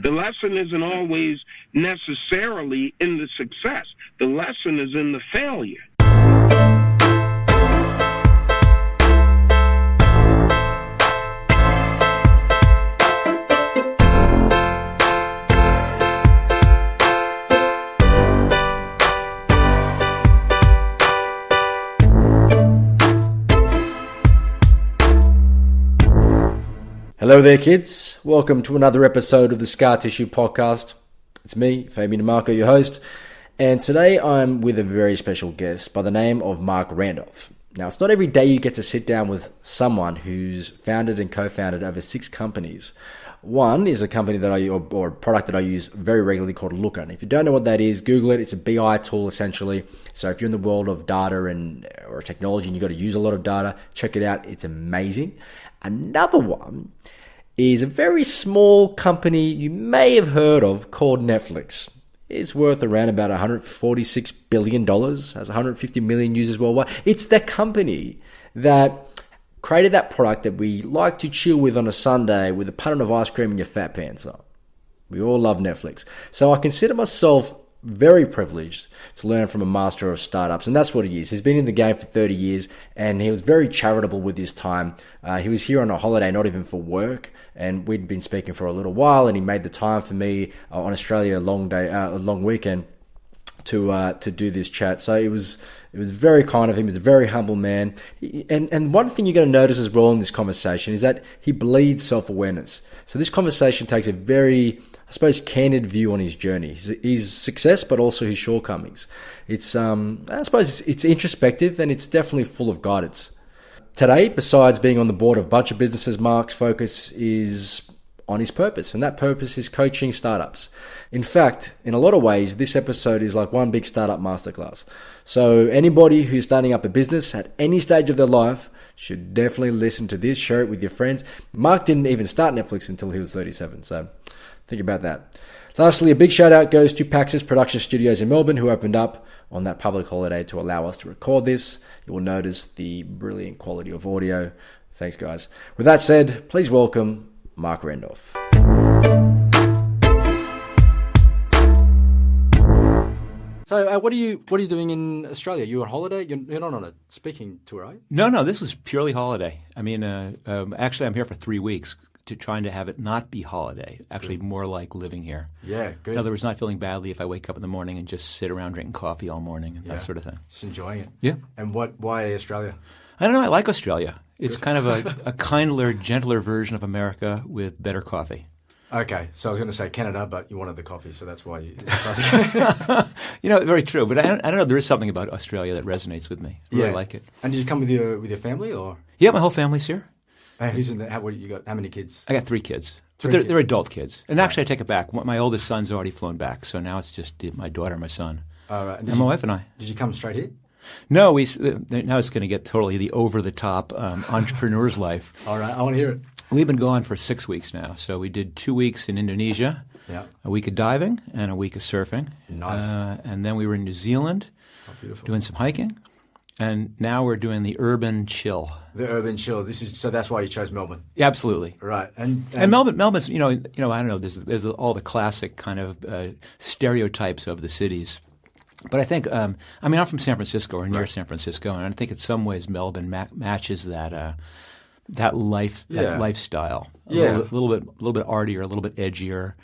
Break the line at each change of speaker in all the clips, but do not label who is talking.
The lesson isn't always necessarily in the success. The lesson is in the failure.
Hello there, kids. Welcome to another episode of the Scar Tissue Podcast. It's me, Fabian DeMarco, your host, and today I'm with a very special guest by the name of Marc Randolph. Now, it's not every day you get to sit down with someone who's founded and co-founded over 6 companies. One is a company that or a product that I use very regularly called Looker. And if you don't know what that is, Google it. It's a BI tool essentially. So if you're in the world of data or technology and you've got to use a lot of data, check it out. It's amazing. Another one is a very small company you may have heard of called Netflix. It's worth around about $146 billion, has 150 million users worldwide. It's the company that created that product that we like to chill with on a Sunday with a punnet of ice cream and your fat pants on. We all love Netflix. So I consider myself very privileged to learn from a master of startups, and that's what he is. He's been in the game for 30 years, and he was very charitable with his time. He was here on a holiday, not even for work, and we'd been speaking for a little while, and he made the time for me on Australia, a long weekend, to do this chat. So it was very kind of him. He's a very humble man, and one thing you're going to notice as well in this conversation is that he bleeds self-awareness. So this conversation takes a very, I suppose, candid view on his journey, his success, but also his shortcomings. It's, I suppose, it's introspective and it's definitely full of guidance. Today, besides being on the board of a bunch of businesses, Marc's focus is on his purpose, and that purpose is coaching startups. In fact, in a lot of ways, this episode is like one big startup masterclass. So anybody who's starting up a business at any stage of their life should definitely listen to this, share it with your friends. Marc didn't even start Netflix until he was 37, so think about that. Lastly, a big shout out goes to Pax's production studios in Melbourne, who opened up on that public holiday to allow us to record this. You will notice the brilliant quality of audio. Thanks, guys. With that said, please welcome Marc Randolph. So, what are you doing in Australia? You on holiday? You're not on a speaking tour, are you?
No. This was purely holiday. I mean, actually, I'm here for 3 weeks. Trying to have it not be holiday, actually more like living here.
Yeah, good.
In other words, not feeling badly if I wake up in the morning and just sit around drinking coffee all morning and that sort of thing.
Just enjoying it.
Yeah.
And why Australia?
I don't know. I like Australia. It's kind of a kindler, gentler version of America with better coffee.
Okay, so I was going to say Canada, but you wanted the coffee, so that's why you
very true. But I don't know. There is something about Australia that resonates with me. I really like it.
And did you come with your family, or?
Yeah, my whole family's here.
Who's in how many kids?
I got 3 kids. But they're adult kids. And actually, I take it back. My oldest son's already flown back, so now it's just my daughter, my son, and my wife and I.
Did you come straight here?
No, now it's going to get totally the over-the-top entrepreneur's life.
All right, I want to hear it.
We've been gone for 6 weeks now. So we did 2 weeks in Indonesia, a week of diving, and a week of surfing.
Nice.
And then we were in New Zealand doing some hiking. And now we're doing the urban chill.
The urban chill. So that's why you chose Melbourne.
Yeah, absolutely.
Right.
And Melbourne's, I don't know. There's all the classic kind of stereotypes of the cities. But I think, I'm from San Francisco or near San Francisco, and I think in some ways Melbourne matches that lifestyle. A little bit artier, a little bit edgier.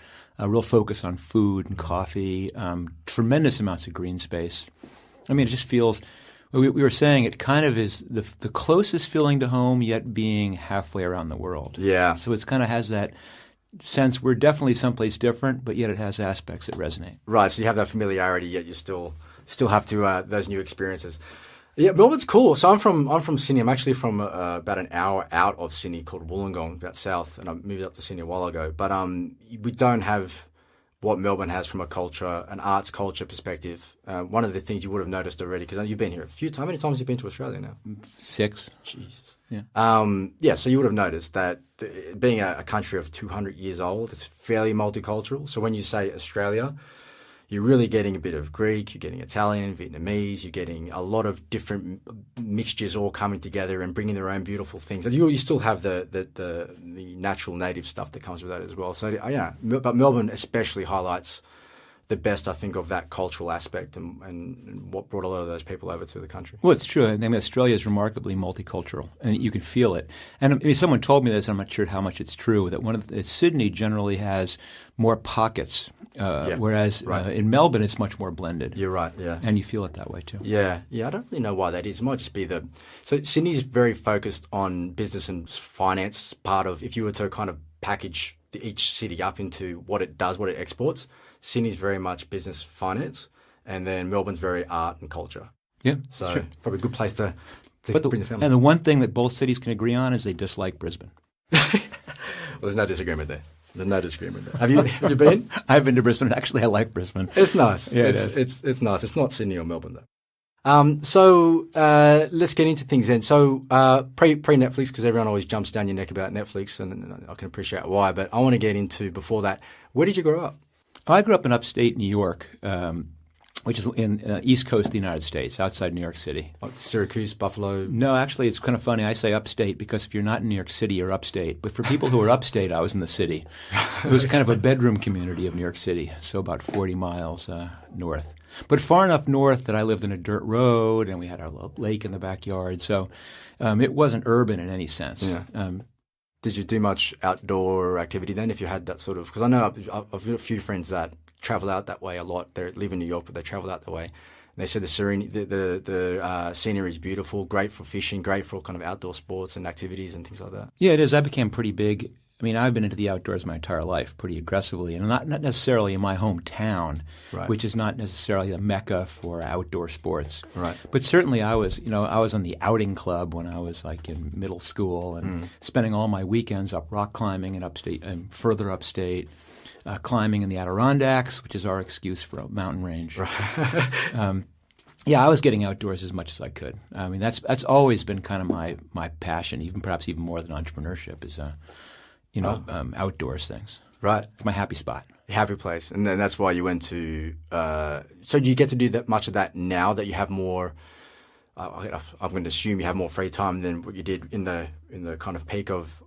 A real focus on food and coffee. Tremendous amounts of green space. I mean, it just feels. We were saying it kind of is the closest feeling to home, yet being halfway around the world. Yeah. So it kind of has that sense we're definitely someplace different, but yet it has aspects that resonate.
Right. So you have that familiarity, yet you still have to those new experiences. Yeah, Melbourne's cool. So I'm from Sydney. I'm actually from about an hour out of Sydney called Wollongong, about south, and I moved up to Sydney a while ago. But we don't have what Melbourne has from an arts culture perspective. One of the things you would have noticed already, because you've been here a few times. How many times have you been to Australia now?
6.
Jesus.
Yeah.
So you would have noticed that being a country of 200 years old, it's fairly multicultural. So when you say Australia, you're really getting a bit of Greek, you're getting Italian, Vietnamese, you're getting a lot of different mixtures all coming together and bringing their own beautiful things. And you still have the natural native stuff that comes with that as well. So yeah, but Melbourne especially highlights the best, I think, of that cultural aspect and what brought a lot of those people over to the country.
Well, it's true. I mean, Australia is remarkably multicultural, and you can feel it. And I mean, someone told me this, and I'm not sure how much it's true, that Sydney generally has more pockets, whereas in Melbourne it's much more blended.
You're right, yeah.
And you feel it that way too.
Yeah. I don't really know why that is. It might just be so Sydney's very focused on business and finance part of, if you were to kind of package each city up into what it does, what it exports, Sydney's very much business finance, and then Melbourne's very art and culture.
Yeah,
so
true.
Probably a good place to bring the family.
And the one thing that both cities can agree on is they dislike Brisbane.
Well, there's no disagreement there. Have you been?
I've been to Brisbane. Actually, I like Brisbane.
It's nice.
Yeah,
it's nice. It's not Sydney or Melbourne though. So let's get into things then. So pre-Netflix, because everyone always jumps down your neck about Netflix, and I can appreciate why. But I want to get into, before that, where did you grow up?
I grew up in upstate New York, which is in East Coast of the United States, outside New York City.
Like Syracuse, Buffalo?
No, actually, it's kind of funny. I say upstate because if you're not in New York City, you're upstate. But for people who are upstate, I was in the city. It was kind of a bedroom community of New York City, so about 40 miles north. But far enough north that I lived in a dirt road, and we had our lake in the backyard. So it wasn't urban in any sense.
Yeah. Did you do much outdoor activity then, if you had that sort of – because I know I've got a few friends that travel out that way a lot. They live in New York, but they travel out that way. And they said the scenery is beautiful, great for fishing, great for kind of outdoor sports and activities and things like that.
Yeah, it is. I became pretty big. I mean, I've been into the outdoors my entire life pretty aggressively, and not necessarily in my hometown,
right,
which is not necessarily a mecca for outdoor sports.
Right.
But certainly I was on the outing club when I was like in middle school, and spending all my weekends up rock climbing in upstate and further upstate, climbing in the Adirondacks, which is our excuse for a mountain range.
Right.
Yeah, I was getting outdoors as much as I could. I mean, that's always been kind of my passion, perhaps even more than entrepreneurship is. Outdoors things.
Right.
It's my happy spot.
Happy place. And then that's why you went to so do you get to do that much of that now that you have more I'm going to assume you have more free time than what you did in the kind of peak of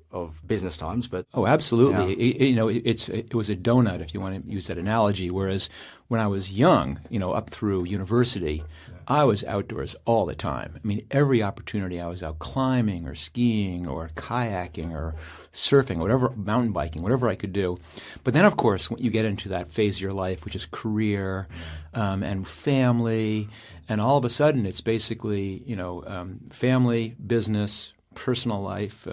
business times, but
absolutely. Yeah. It was a donut, if you want to use that analogy, whereas when I was young, up through university, I was outdoors all the time. I mean, every opportunity I was out climbing or skiing or kayaking or surfing, whatever, mountain biking, whatever I could do. But then, of course, when you get into that phase of your life, which is career and family, and all of a sudden it's basically, family, business, personal life,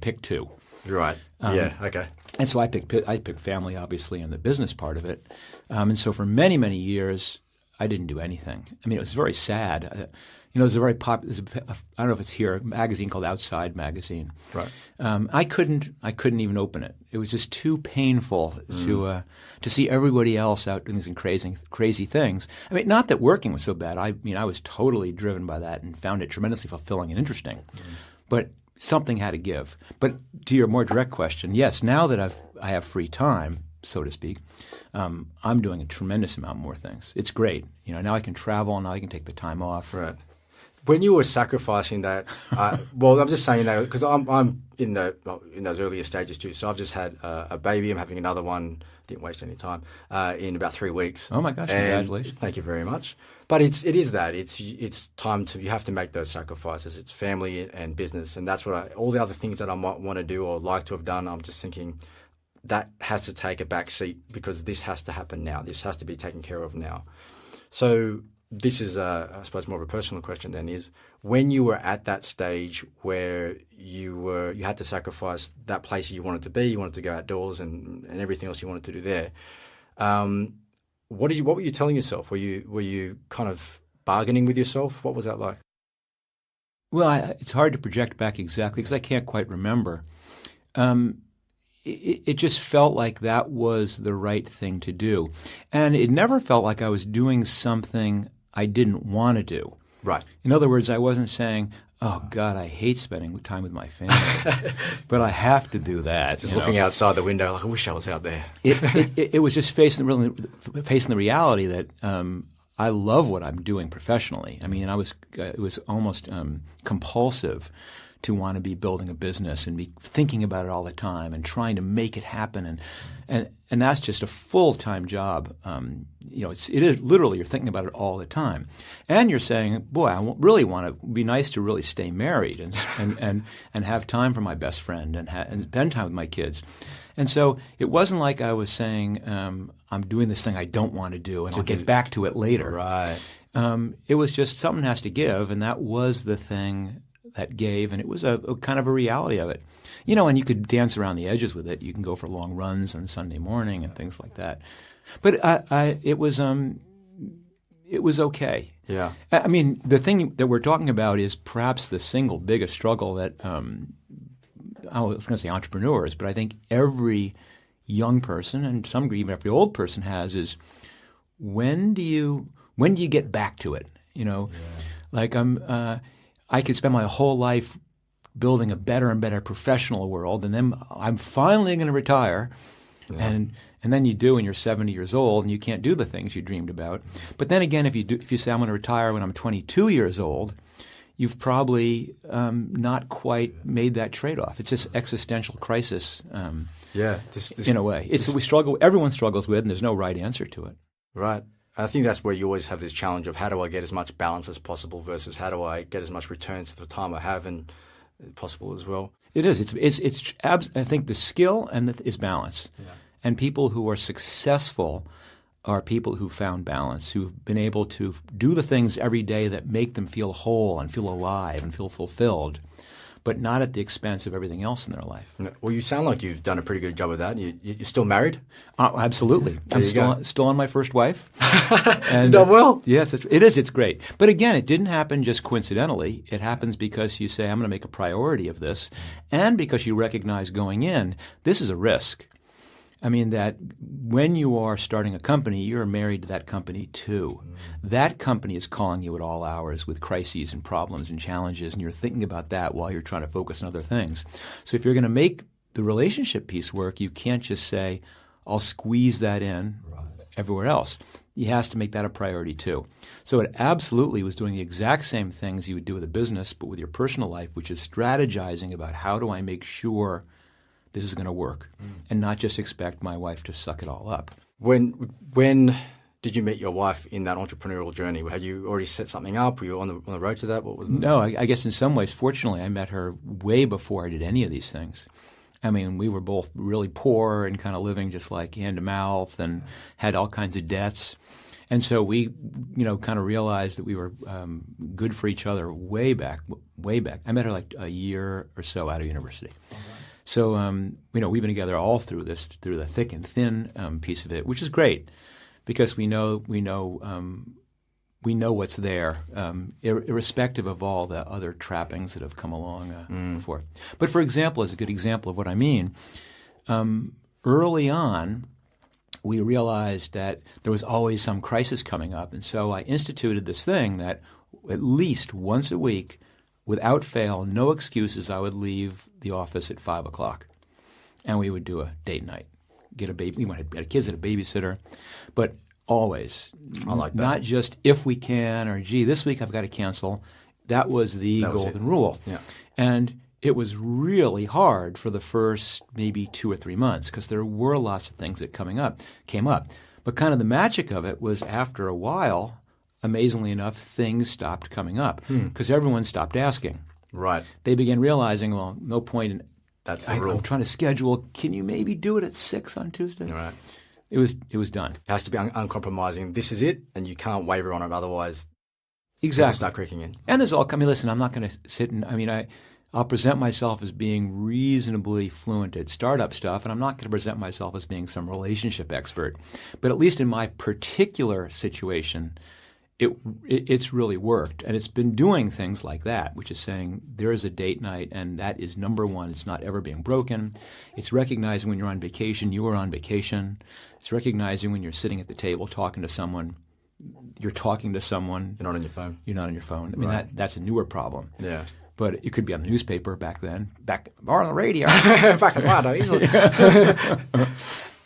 pick two.
Right. Okay.
And so I picked family, obviously, and the business part of it. And so for many, many years, I didn't do anything. I mean, it was very sad. There's a very popular, I don't know if it's here, a magazine called Outside Magazine.
Right.
I couldn't even open it. It was just too painful to see everybody else out doing these crazy things. I mean, not that working was so bad. I was totally driven by that and found it tremendously fulfilling and interesting. But something had to give. But to your more direct question, yes, now that I have free time, so to speak, I'm doing a tremendous amount more things. It's great. Now I can travel. Now I can take the time off.
Right. When you were sacrificing that, well, I'm just saying that because I'm in those earlier stages too. So I've just had a baby. I'm having another one. Didn't waste any time. In about 3 weeks.
Oh my gosh! Congratulations!
Thank you very much. But it's time to, you have to make those sacrifices. It's family and business, and that's what all the other things that I might want to do or like to have done. I'm just thinking that has to take a back seat because this has to happen now. This has to be taken care of now. So this is, I suppose, more of a personal question then, is when you were at that stage where you had to sacrifice that place you wanted to be, you wanted to go outdoors and everything else you wanted to do there, what were you telling yourself? Were you kind of bargaining with yourself? What was that like?
Well, it's hard to project back exactly because I can't quite remember. It just felt like that was the right thing to do. And it never felt like I was doing something I didn't want to do.
Right.
In other words, I wasn't saying, oh, God, I hate spending time with my family, but I have to do that.
Just looking outside the window, like, I wish I was out there.
It was just facing the reality that I love what I'm doing professionally. I mean, it was almost compulsive to want to be building a business and be thinking about it all the time and trying to make it happen, and that's just a full-time job. It is literally, you're thinking about it all the time, and you're saying, boy, I really want to be nice to really stay married and have time for my best friend and spend time with my kids. And so it wasn't like I was saying, I'm doing this thing I don't want to do and I'll get back to it later.
Right.
It was just something has to give, and that was the thing that gave, and it was a kind of a reality of it. And you could dance around the edges with it. You can go for long runs on Sunday morning and things like that. But it was okay.
Yeah.
I mean, the thing that we're talking about is perhaps the single biggest struggle that I was going to say entrepreneurs, but I think every young person, and some even every old person has, is when do you get back to it? Like I could spend my whole life building a better and better professional world, and then I'm finally going to retire, and then you do, and you're 70 years old, and you can't do the things you dreamed about. But then again, if you say I'm going to retire when I'm 22 years old, you've probably not quite made that trade-off. It's this existential crisis. In a way, everyone struggles with, and there's no right answer to it.
Right. I think that's where you always have this challenge of how do I get as much balance as possible versus how do I get as much returns for the time I have and possible as well.
It is. I think the skill is balance. Yeah. And people who are successful are people who found balance, who've been able to do the things every day that make them feel whole and feel alive and feel fulfilled, but not at the expense of everything else in their life.
Well, you sound like you've done a pretty good job of that. You're still married?
Absolutely. I'm still on my first wife.
And, done well.
Yes, it is. It's great. But again, it didn't happen just coincidentally. It happens because you say, I'm going to make a priority of this, and because you recognize going in, this is a risk. I mean, that when you are starting a company, you're married to that company too. That company is calling you at all hours with crises and problems and challenges, and you're thinking about that while you're trying to focus on other things. So if you're going to make the relationship piece work, you can't just say, I'll squeeze that in everywhere else. He has to make that a priority too. So it absolutely was doing the exact same things you would do with a business, but with your personal life, which is strategizing about how do I make sure this is going to work, and not just expect my wife to suck it all up.
When did you meet your wife in that entrepreneurial journey? Had you already set something up? Were you on the road to that? What was?
No, I guess in some ways, fortunately, I met her way before I did any of these things. I mean, we were both really poor and kind of living just like hand to mouth, and had all kinds of debts. And so we, kind of realized that we were good for each other way back. I met her like a year or so out of university. Okay. So, we've been together all through the thick and thin piece of it, which is great because we know what's there, irrespective of all the other trappings that have come along before. But for example, as a good example of what I mean, early on, we realized that there was always some crisis coming up, and so I instituted this thing that at least once a week, without fail, no excuses, I would leave the office at 5 o'clock, and we would do a date night. Get a baby. We had kids at a babysitter, but always.
I like that.
Not just if we can or, gee, this week I've got to cancel. That was the golden rule.
Yeah.
And it was really hard for the first maybe 2 or 3 months because there were lots of things that came up. But kind of the magic of it was after a while, amazingly enough, things stopped coming up because everyone stopped asking.
Right.
They began realizing, well, no point in
that's the rule.
I'm trying to schedule. Can you maybe do it at 6 on Tuesday?
Right.
It was done.
It has to be uncompromising. This is it, and you can't waver on it. Otherwise,
exactly,
people start creaking in.
And there's all. I mean, listen, I'm not going to sit and. I mean, I'll present myself as being reasonably fluent at startup stuff, and I'm not going to present myself as being some relationship expert. But at least in my particular situation, it's really worked, and it's been doing things like that, which is saying there is a date night, and that is number one. It's not ever being broken. It's recognizing when you're on vacation, you are on vacation. It's recognizing when you're sitting at the table talking to someone, you're talking to someone.
You're not on your phone.
You're not on your phone. I mean, that's a newer problem.
Yeah.
but it could be on the newspaper back then, or on the radio.
Back in my day.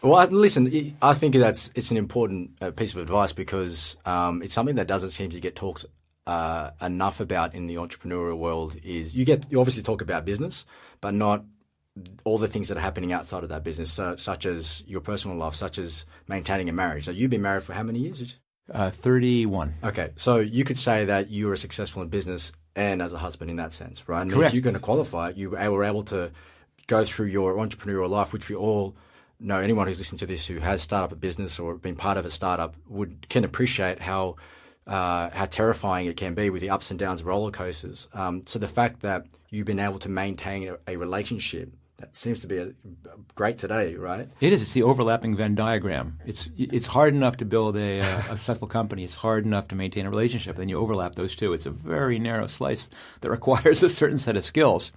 Well, listen, I think it's an important piece of advice because it's something that doesn't seem to get talked enough about in the entrepreneurial world. Is you obviously talk about business, but not all the things that are happening outside of that business, such as your personal life, such as maintaining a marriage. So you've been married for how many years?
31.
Okay, so you could say that you were successful in business and as a husband in that sense, right? And
Correct.
if you're going to qualify, you were able to go through your entrepreneurial life, which we all know. Anyone who's listening to this who has started up a business or been part of a startup can appreciate how terrifying it can be with the ups and downs of roller coasters. So the fact that you've been able to maintain a relationship that seems to be great today, right?
It is. It's the overlapping Venn diagram. It's hard enough to build a successful company. It's hard enough to maintain a relationship. Then you overlap those two. It's a very narrow slice that requires a certain set of skills.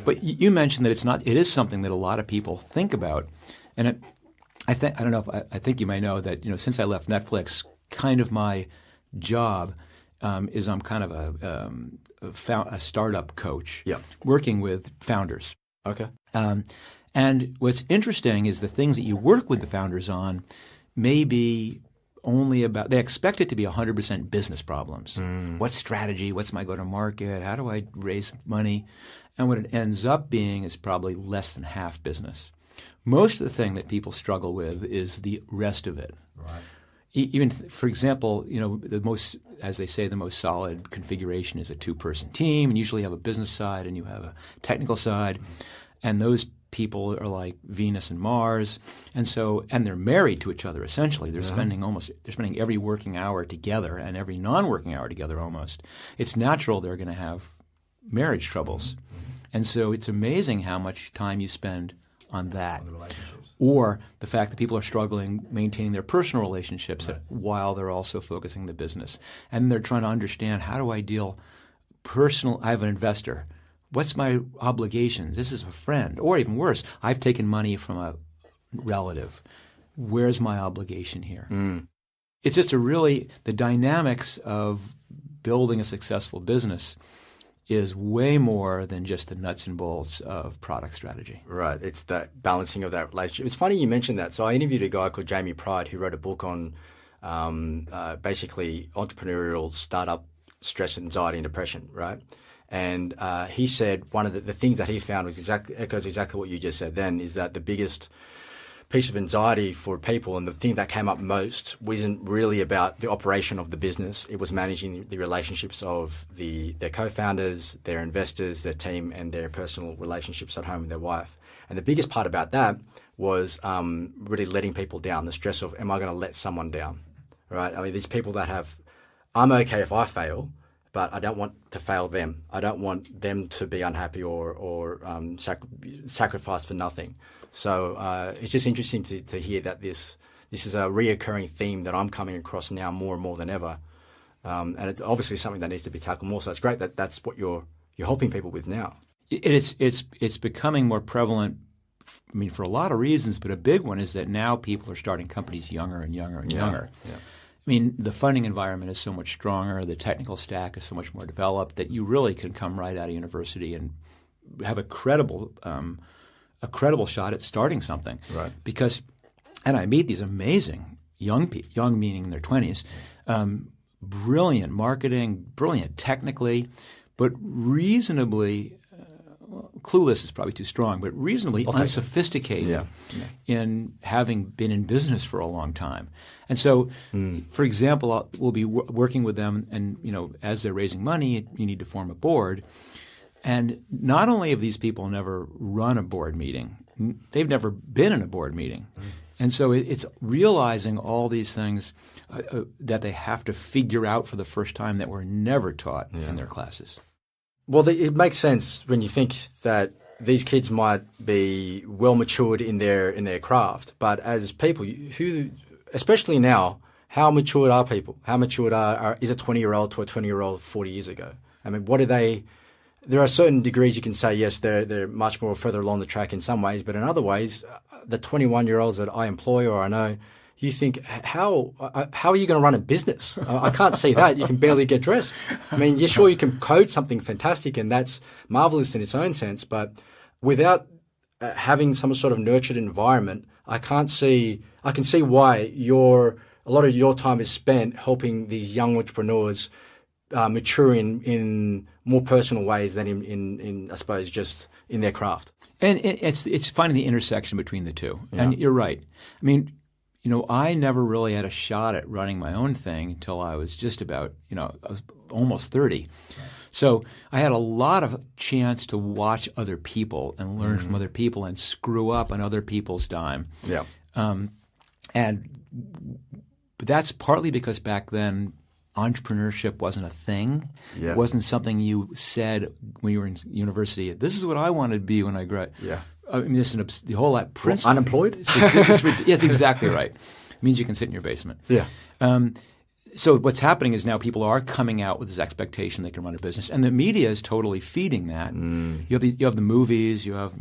But you mentioned that it is something that a lot of people think about. And I think you may know that, since I left Netflix, kind of my job is I'm kind of a startup coach, working with founders.
Okay.
And what's interesting is the things that you work with the founders on may be only about – they expect it to be 100% business problems. What strategy? What's my go-to-market? How do I raise money? And what it ends up being is probably less than half business. Most of the thing that people struggle with is the rest of it.
Right.
Even, for example, the most solid configuration is a two-person team, and usually you have a business side and you have a technical side, and those people are like Venus and Mars, and they're married to each other essentially. They're spending every working hour together and every non-working hour together almost. It's natural they're going to have marriage troubles, and so it's amazing how much time you spend on that. Or the fact that people are struggling maintaining their personal relationships while they're also focusing the business. And they're trying to understand, how do I deal I have an investor. What's my obligations? This is a friend. Or even worse, I've taken money from a relative. Where's my obligation here? It's just the dynamics of building a successful business is way more than just the nuts and bolts of product strategy.
Right. It's that balancing of that relationship. It's funny you mentioned that. So I interviewed a guy called Jamie Pride who wrote a book on basically entrepreneurial startup stress, anxiety, and depression, right? And he said one of the things that he found was echoes exactly what you just said then, is that the biggest piece of anxiety for people, and the thing that came up most, wasn't really about the operation of the business. It was managing the relationships of their co-founders, their investors, their team, and their personal relationships at home with their wife. And the biggest part about that was really letting people down, the stress of, am I going to let someone down, right? I mean, these people that I'm okay if I fail, but I don't want to fail them. I don't want them to be unhappy or sacrificed for nothing. So it's just interesting to hear that this is a reoccurring theme that I'm coming across now more and more than ever, and it's obviously something that needs to be tackled more. So it's great that that's what you're helping people with now.
It's becoming more prevalent. I mean, for a lot of reasons, but a big one is that now people are starting companies younger and younger and younger.
Yeah.
I mean, the funding environment is so much stronger. The technical stack is so much more developed that you really can come right out of university and have a credible shot at starting something.
Right.
Because, and I meet these amazing young people, young meaning in their 20s, brilliant marketing, brilliant technically, but reasonably clueless is probably too strong, but reasonably unsophisticated in having been in business for a long time. And so, for example, we'll be working with them, and as they're raising money, you need to form a board. And not only have these people never run a board meeting, they've never been in a board meeting. And so it's realizing all these things that they have to figure out for the first time that were never taught in their classes.
Well, it makes sense when you think that these kids might be well matured in their craft, but as people who, especially now, how matured are people? How matured is a 20-year-old to a 20-year-old 40 years ago? I mean, what are they? There are certain degrees you can say, yes, they're much more further along the track in some ways, but in other ways, the 21-year-olds that I employ or I know, you think, how are you going to run a business? I can't see that. You can barely get dressed. I mean, you're sure you can code something fantastic, and that's marvelous in its own sense, but without having some sort of nurtured environment, I can see why a lot of your time is spent helping these young entrepreneurs mature in more personal ways than in I suppose just in their craft.
And it's finding the intersection between the two. Yeah. And you're right. I mean, I never really had a shot at running my own thing until I was just about, I was almost 30. Right. So I had a lot of chance to watch other people and learn from other people and screw up on other people's dime.
Yeah.
But that's partly because back then entrepreneurship wasn't a thing.
Yeah.
It wasn't something you said when you were in university. This is what I want to be when I grow up.
Yeah.
I mean, the whole principle.
Unemployed?
Yes, exactly right. It means you can sit in your basement.
Yeah.
So what's happening is now people are coming out with this expectation they can run a business, and the media is totally feeding that. You have the movies, you have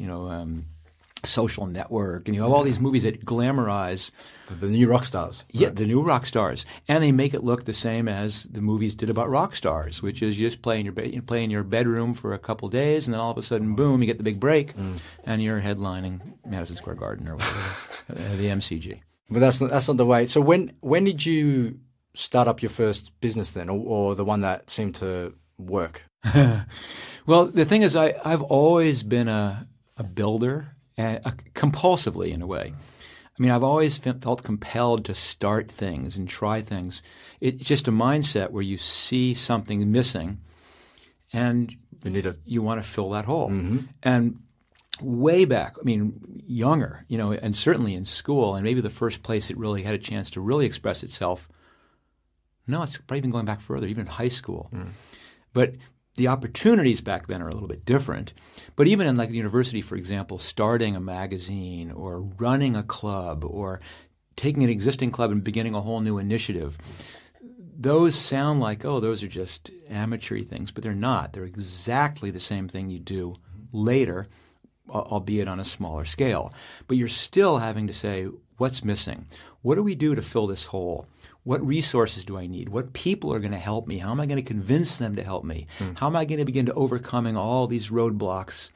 Social Network, and you have all these movies that glamorize
the new rock stars.
Yeah,
right?
The new rock stars, and they make it look the same as the movies did about rock stars, which is you just play in your bedroom for a couple days, and then all of a sudden, boom, you get the big break, and you're headlining Madison Square Garden or whatever, the MCG.
But that's not the way. So when did you start up your first business then, or the one that seemed to work?
Well, the thing is, I've always been a builder. Compulsively, in a way. I mean, I've always felt compelled to start things and try things. It's just a mindset where you see something missing, and you want to fill that hole. Mm-hmm. And way back, I mean, younger, and certainly in school, and maybe the first place it really had a chance to really express itself. No, it's probably even going back further, even high school. But the opportunities back then are a little bit different. But even in like the university, for example, starting a magazine or running a club or taking an existing club and beginning a whole new initiative, those sound like, those are just amateur things, but they're not. They're exactly the same thing you do later, albeit on a smaller scale. But you're still having to say, what's missing? What do we do to fill this hole? What resources do I need? What people are going to help me? How am I going to convince them to help me? How am I going to begin to overcoming all these roadblocks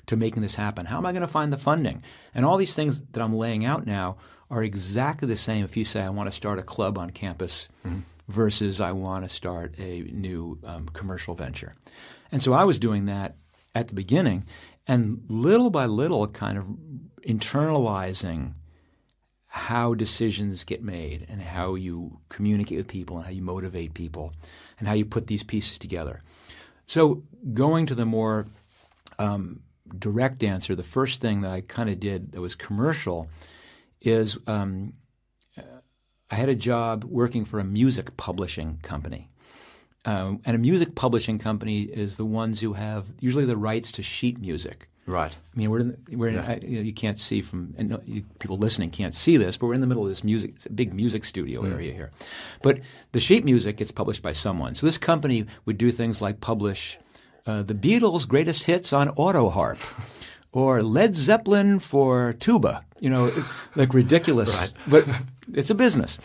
to making this happen? How am I going to find the funding? And all these things that I'm laying out now are exactly the same if you say I want to start a club on campus versus I want to start a new commercial venture. And so I was doing that at the beginning, and little by little kind of internalizing how decisions get made and how you communicate with people and how you motivate people and how you put these pieces together. So going to the more direct answer, the first thing that I kind of did that was commercial is I had a job working for a music publishing company. And a music publishing company is the ones who have usually the rights to sheet music.
Right.
I mean, you can't see from people listening can't see this, but we're in the middle of this music. It's a big music studio area here. But the sheet music gets published by someone. So this company would do things like publish the Beatles' greatest hits on auto harp, or Led Zeppelin for tuba. Like ridiculous.
Right.
But it's a business.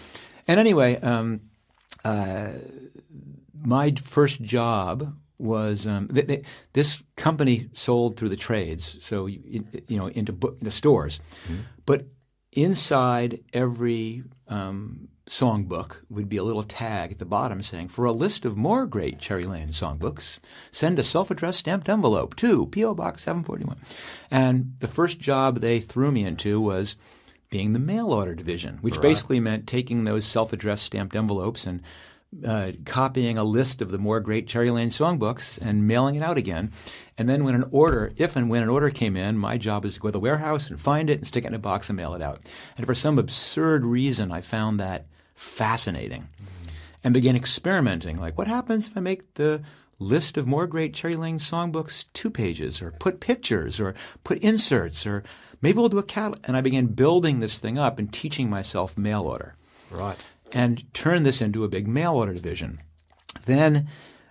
And anyway, my first job was this company sold through the trades, so into stores. But inside every songbook would be a little tag at the bottom saying, "For a list of more great Cherry Lane songbooks, send a self-addressed stamped envelope to P.O. Box 741." And the first job they threw me into was being the mail order division, which basically meant taking those self-addressed stamped envelopes and copying a list of the more great Cherry Lane songbooks and mailing it out again. And then if and when an order came in, my job was to go to the warehouse and find it and stick it in a box and mail it out. And for some absurd reason, I found that fascinating and began experimenting. Like, what happens if I make the list of more great Cherry Lane songbooks 2 pages, or put pictures, or put inserts, or maybe we'll do a catalog. And I began building this thing up and teaching myself mail order.
Right.
And turn this into a big mail order division. Then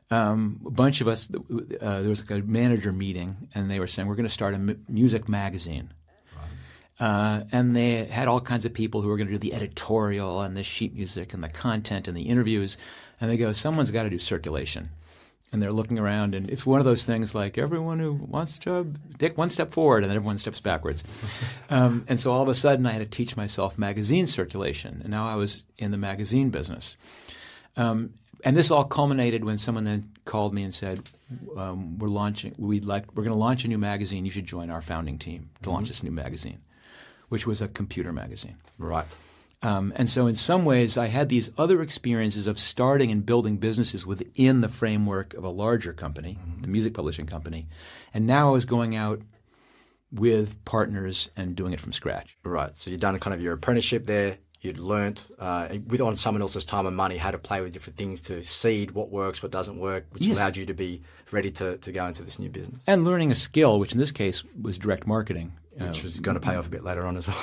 a bunch of us, there was like a manager meeting, and they were saying, we're going to start a music magazine. Right. And they had all kinds of people who were going to do the editorial and the sheet music and the content and the interviews. And they go, someone's got to do circulation. And they're looking around, and it's one of those things like everyone who wants to take one step forward, and then everyone steps backwards. And so all of a sudden I had to teach myself magazine circulation. And now I was in the magazine business. And this all culminated when someone then called me and said, we're going to launch a new magazine. You should join our founding team to launch this new magazine, which was a computer magazine.
Right.
And so in some ways, I had these other experiences of starting and building businesses within the framework of a larger company, the music publishing company. And now I was going out with partners and doing it from scratch.
Right. So you'd done kind of your apprenticeship there. You'd learnt on someone else's time and money how to play with different things to seed what works, what doesn't work, which allowed you to be ready to go into this new business.
And learning a skill, which in this case was direct marketing.
Which was going to pay off a bit later on as well.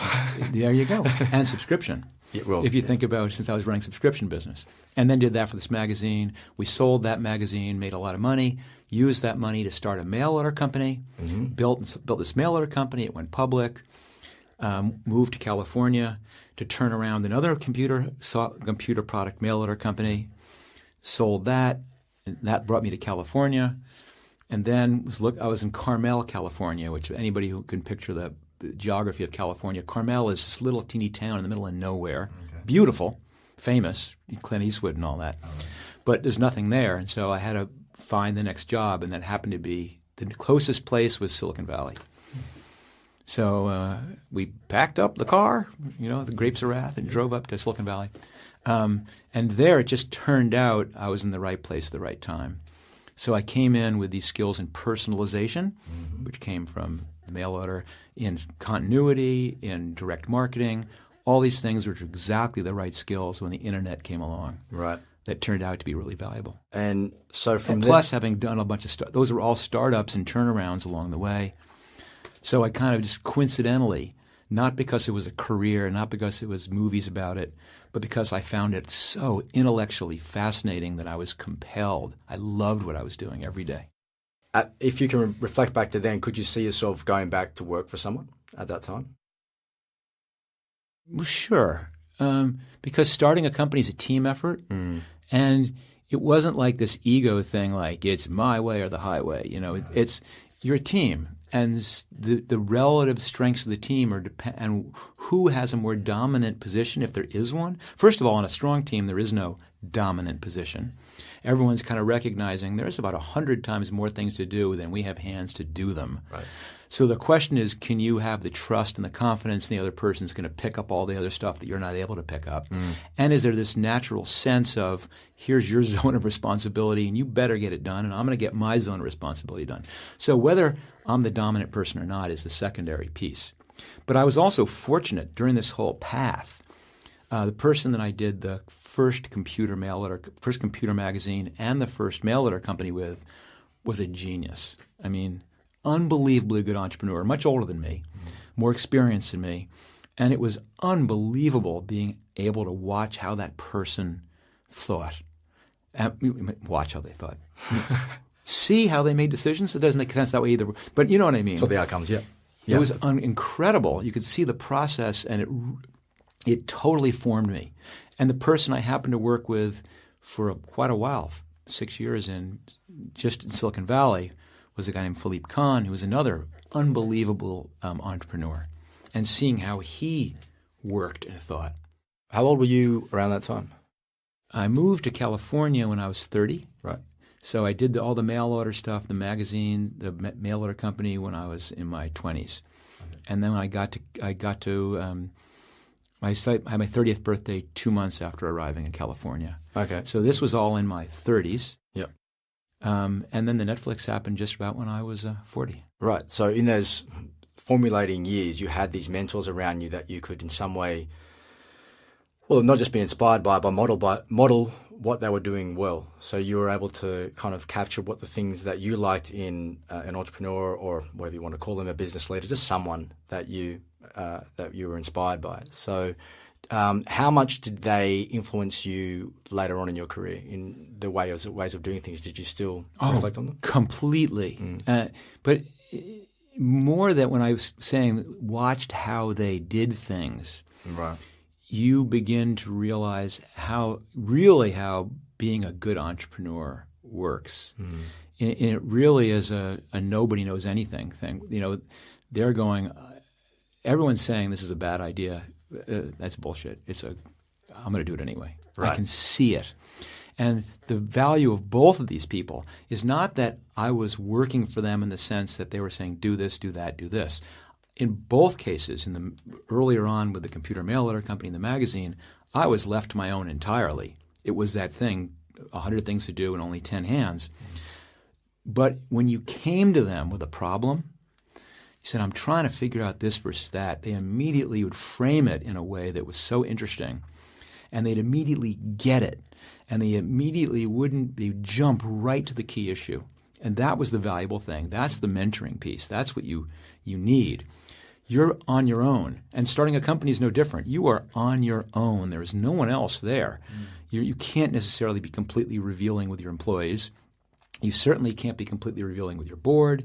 There you go. And subscription.
Yeah, well,
if you think about, since I was running subscription business. And then did that for this magazine. We sold that magazine, made a lot of money, used that money to start a mail order company, built this mail order company. It went public, moved to California to turn around another computer product mail order company, sold that, and that brought me to California. And then I was in Carmel, California, which anybody who can picture the geography of California, Carmel is this little teeny town in the middle of nowhere. Okay. Beautiful, famous, Clint Eastwood and all that. Right. But there's nothing there. And so I had to find the next job, and that happened to be the closest place was Silicon Valley. So we packed up the car, the Grapes of Wrath, and drove up to Silicon Valley. And there it just turned out I was in the right place at the right time. So I came in with these skills in personalization, which came from the mail order, in continuity, in direct marketing, all these things which were exactly the right skills when the internet came along.
Right.
That turned out to be really valuable.
And so
plus having done a bunch of those were all startups and turnarounds along the way. So I kind of just coincidentally, not because it was a career, not because it was movies about it, but because I found it so intellectually fascinating that I was compelled. I loved what I was doing every day.
If you can reflect back to then, could you see yourself going back to work for someone at that time?
Well, sure. Because starting a company is a team effort. And it wasn't like this ego thing like it's my way or the highway. It's you're a team. And the relative strengths of the team and who has a more dominant position, if there is one. First of all, on a strong team, there is no dominant position. Everyone's kind of recognizing there's about 100 times more things to do than we have hands to do them.
Right.
So the question is, can you have the trust and the confidence the other person's going to pick up all the other stuff that you're not able to pick up? And is there this natural sense of, here's your zone of responsibility and you better get it done, and I'm going to get my zone of responsibility done. So whether I'm the dominant person or not is the secondary piece. But I was also fortunate during this whole path. The person that I did the first computer magazine and the first mail order company with was a genius. I mean, unbelievably good entrepreneur, much older than me, more experienced than me. And it was unbelievable being able to watch how that person thought. Watch how they thought. See how they made decisions. It doesn't make sense that way either. But you know what I mean.
So the outcomes, yeah.
It was incredible. You could see the process, and it totally formed me. And the person I happened to work with for quite a while, 6 years just in Silicon Valley, was a guy named Philippe Kahn, who was another unbelievable entrepreneur. And seeing how he worked and thought.
How old were you around that time?
I moved to California when I was 30.
Right.
So I did all the mail order stuff, the magazine, the mail order company when I was in my 20s. Okay. And then when I got to I had my 30th birthday 2 months after arriving in California.
Okay.
So this was all in my 30s.
Yep.
And then the Netflix happened just about when I was 40.
Right. So in those formulating years, you had these mentors around you that you could in some way, well, not just be inspired by, but model what they were doing well. So you were able to kind of capture what the things that you liked in an entrepreneur, or whatever you want to call them, a business leader, just someone that you were inspired by. So how much did they influence you later on in your career in the ways of doing things? Did you still reflect on them?
Completely. But more that when I was saying watched how they did things,
Right.
you begin to realize how being a good entrepreneur works. And it really is a nobody knows anything thing. They're going, everyone's saying this is a bad idea. That's bullshit. I'm going to do it anyway.
Right.
I can see it. And the value of both of these people is not that I was working for them in the sense that they were saying, do this, do that, do this. In both cases, earlier on with the computer mail-order company and the magazine, I was left to my own entirely. It was that thing, 100 things to do and only 10 hands. But when you came to them with a problem, you said, I'm trying to figure out this versus that, they immediately would frame it in a way that was so interesting. And they'd immediately get it. And they'd jump right to the key issue. And that was the valuable thing. That's the mentoring piece. That's what you need. You're on your own. And starting a company is no different. You are on your own. There is no one else there. You can't necessarily be completely revealing with your employees. You certainly can't be completely revealing with your board.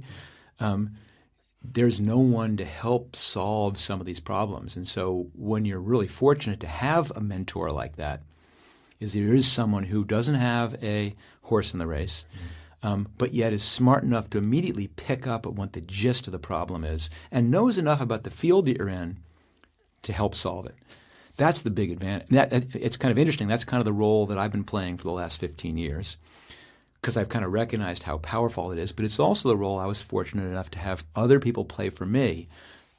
There's no one to help solve some of these problems. And so when you're really fortunate to have a mentor like that, is there is someone who doesn't have a horse in the race, but yet is smart enough to immediately pick up at what the gist of the problem is and knows enough about the field that you're in to help solve it. That's the big advantage. It's kind of interesting. That's kind of the role that I've been playing for the last 15 years because I've kind of recognized how powerful it is. But it's also the role I was fortunate enough to have other people play for me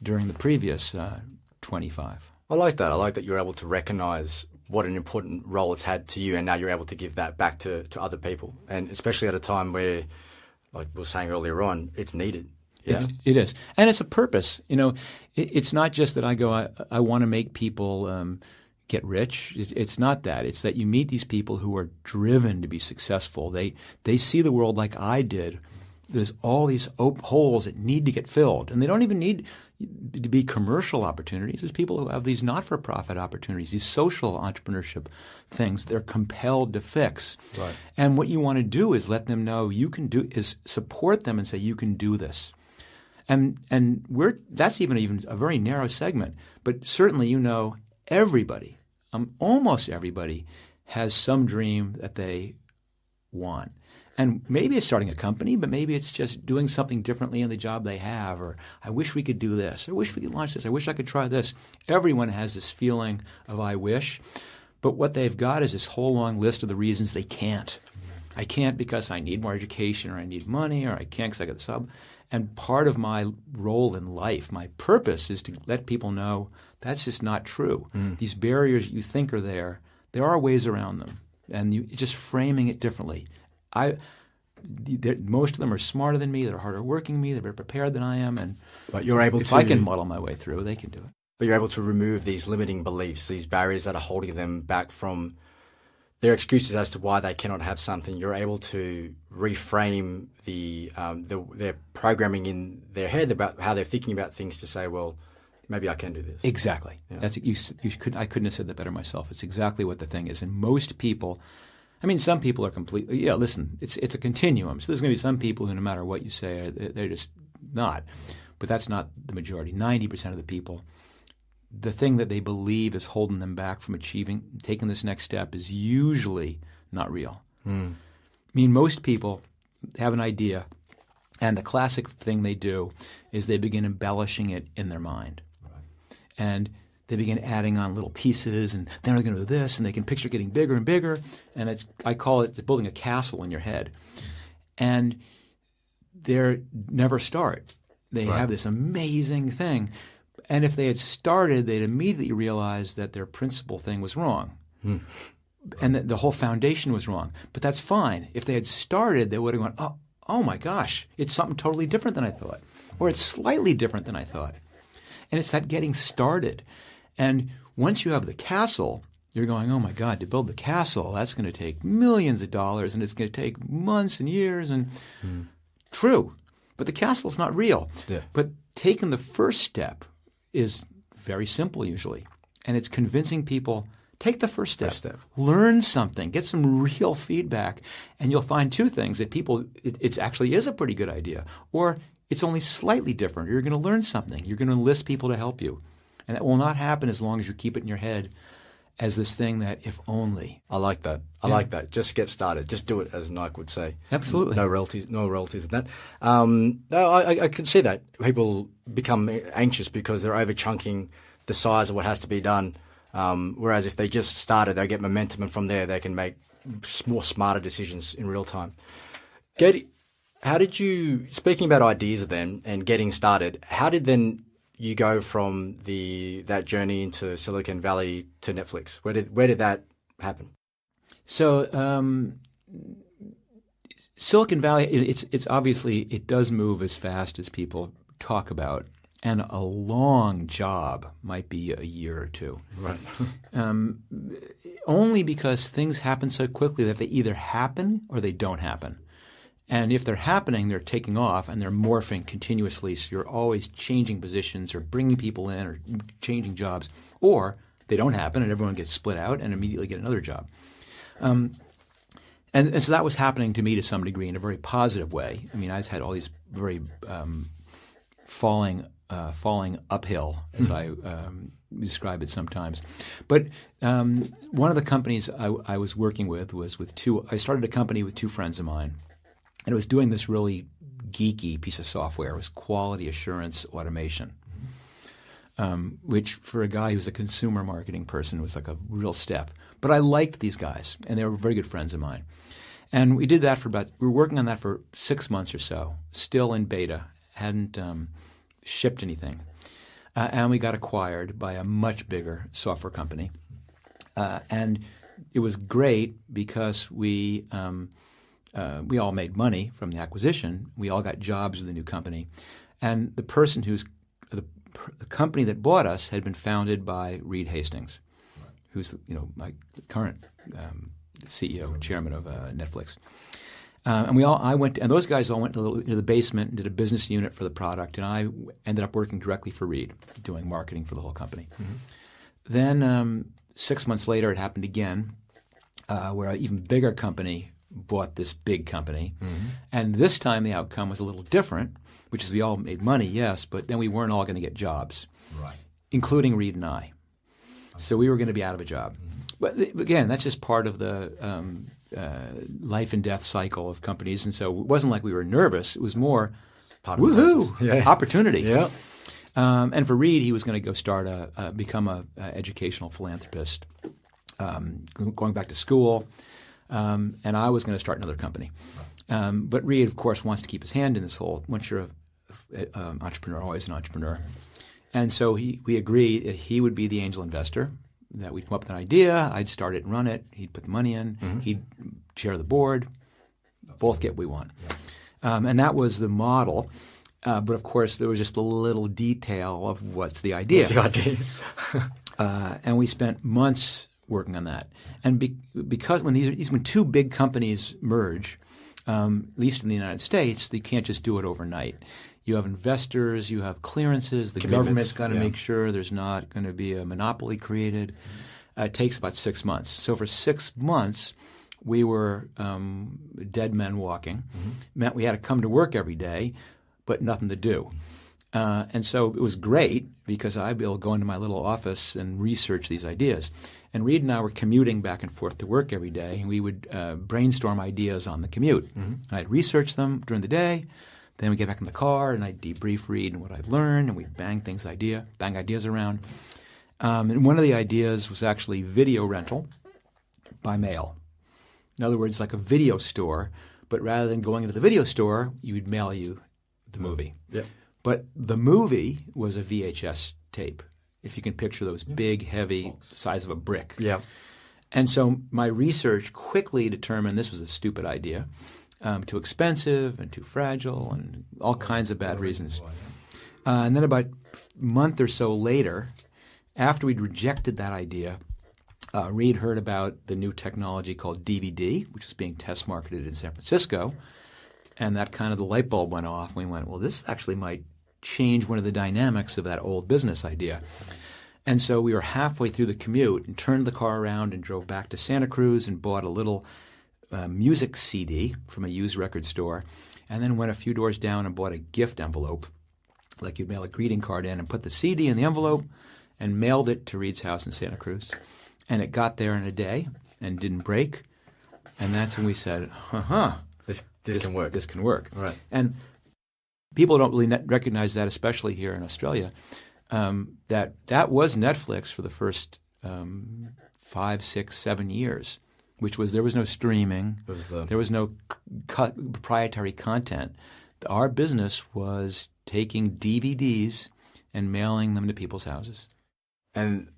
during the previous 25.
I like that. I like that you're able to recognize what an important role it's had to you, and now you're able to give that back to other people, and especially at a time where, like we were saying earlier on, it's needed. Yeah,
it is, and it's a purpose. It's not just that I want to make people get rich. It's not that. It's that you meet these people who are driven to be successful. They see the world like I did. There's all these holes that need to get filled, and they don't even need to be commercial opportunities. There's people who have these not-for-profit opportunities, these social entrepreneurship things they're compelled to fix.
Right.
And what you want to do is let them know is support them and say, you can do this. And that's even a very narrow segment. But certainly everybody, almost everybody, has some dream that they want. And maybe it's starting a company, but maybe it's just doing something differently in the job they have, or I wish we could do this. I wish we could launch this. I wish I could try this. Everyone has this feeling of I wish. But what they've got is this whole long list of the reasons they can't. I can't because I need more education, or I need money, or I can't because I got the sub. And part of my role in life, my purpose, is to let people know that's just not true. These barriers you think are there are ways around them. And you're just framing it differently. Most of them are smarter than me. They're harder working than me. They're better prepared than I am.
But you're able
if I can muddle my way through, they can do it.
But you're able to remove these limiting beliefs, these barriers that are holding them back from their excuses as to why they cannot have something. You're able to reframe their programming in their head about how they're thinking about things to say, well, maybe I can do this.
Exactly. Yeah. I couldn't have said that better myself. It's exactly what the thing is. And most people. Some people are completely, listen, it's a continuum. So there's going to be some people who, no matter what you say, they're just not. But that's not the majority. 90% of the people, the thing that they believe is holding them back from taking this next step is usually not real. Most people have an idea, and the classic thing they do is they begin embellishing it in their mind. Right. And they begin adding on little pieces, and then they're going to do this, and they can picture getting bigger and bigger. And I call it building a castle in your head. And they never start. They have this amazing thing. And if they had started, they'd immediately realize that their principal thing was wrong. And that the whole foundation was wrong. But that's fine. If they had started, they would have gone, oh my gosh, it's something totally different than I thought. Or it's slightly different than I thought. And it's that getting started. And once you have the castle, you're going, oh my God, to build the castle, that's going to take millions of dollars, and it's going to take months and years. And true, but the castle's not real. Yeah. But taking the first step is very simple usually. And it's convincing people, take the first step. Learn something, get some real feedback, and you'll find two things, that people, it actually is a pretty good idea, or it's only slightly different. You're going to learn something. You're going to enlist people to help you. And that will not happen as long as you keep it in your head as this thing that if only.
I like that. I like that. Just get started. Just do it, as Nike would say.
Absolutely.
No royalties in that. No, I can see that. People become anxious because they're over-chunking the size of what has to be done. Whereas if they just started, they get momentum, and from there they can make more smarter decisions in real time. How did you, speaking about ideas then and getting started, how did then you go from that journey into Silicon Valley to Netflix? Where did that happen?
So Silicon Valley, it's obviously, it does move as fast as people talk about, and a long job might be a year or two.
Right.
Only because things happen so quickly that they either happen or they don't happen. And if they're happening, they're taking off and they're morphing continuously. So you're always changing positions or bringing people in or changing jobs. Or they don't happen and everyone gets split out and immediately get another job. And so that was happening to me to some degree in a very positive way. I mean, I had all these very falling uphill, as I describe it sometimes. But one of the companies I was working with was I started a company with two friends of mine. And it was doing this really geeky piece of software. It was quality assurance automation, which for a guy who's a consumer marketing person was like a real step. But I liked these guys, and they were very good friends of mine. And we did that we were working on that for 6 months or so, still in beta, hadn't shipped anything. And we got acquired by a much bigger software company. And it was great because we all made money from the acquisition. We all got jobs with the new company. And the person the company that bought us had been founded by Reed Hastings, who's my current CEO, chairman of Netflix. And those guys all went into the basement and did a business unit for the product, and I ended up working directly for Reed, doing marketing for the whole company. Mm-hmm. Then 6 months later, it happened again, where an even bigger company bought this big company. Mm-hmm. And this time the outcome was a little different, which is we all made money, yes, but then we weren't all going to get jobs,
right,
including Reed and I. So we were going to be out of a job. Mm-hmm. But again, that's just part of the life and death cycle of companies. And so it wasn't like we were nervous. It was more, woohoo, opportunity.
Yeah.
And for Reed, he was going to go become an educational philanthropist, going back to school. And I was going to start another company. But Reed, of course, wants to keep his hand in this whole. Once you're an entrepreneur, always an entrepreneur. And so we agreed that he would be the angel investor, that we'd come up with an idea, I'd start it and run it, he'd put the money in, mm-hmm. he'd chair the board, both get what we want. Yeah. And that was the model. But, of course, there was just a little detail of what's the idea. And we spent months working on that. And because when two big companies merge, at least in the United States, they can't just do it overnight. You have investors, you have clearances, the government's got to make sure there's not going to be a monopoly created. It takes about 6 months. So for 6 months, we were dead men walking. Mm-hmm. Meant we had to come to work every day, but nothing to do. And so it was great because I'd be able to go into my little office and research these ideas. And Reed and I were commuting back and forth to work every day, and we would brainstorm ideas on the commute. Mm-hmm. I'd research them during the day. Then we'd get back in the car, and I'd debrief Reed and what I'd learned, and we'd bang ideas around. And one of the ideas was actually video rental by mail. In other words, like a video store, but rather than going into the video store, you would mail you the movie. Yeah. But the movie was a VHS tape, if you can picture those big, heavy, size of a brick.
Yeah. And
so my research quickly determined this was a stupid idea, too expensive and too fragile and all kinds of bad reasons. And then about a month or so later, after we'd rejected that idea, Reed heard about the new technology called DVD, which was being test marketed in San Francisco. And that kind of the light bulb went off. We went, well, this actually might change one of the dynamics of that old business idea. And so we were halfway through the commute and turned the car around and drove back to Santa Cruz and bought a little music CD from a used record store, and then went a few doors down and bought a gift envelope, like you'd mail a greeting card in, and put the CD in the envelope and mailed it to Reed's house in Santa Cruz. And it got there in a day and didn't break. And that's when we said,
This can work.
This can work.
Right.
And people don't really recognize that, especially here in Australia, that was Netflix for the first 5, 6, 7 years, which was there was no streaming. There was no proprietary content. Our business was taking DVDs and mailing them to people's houses.
And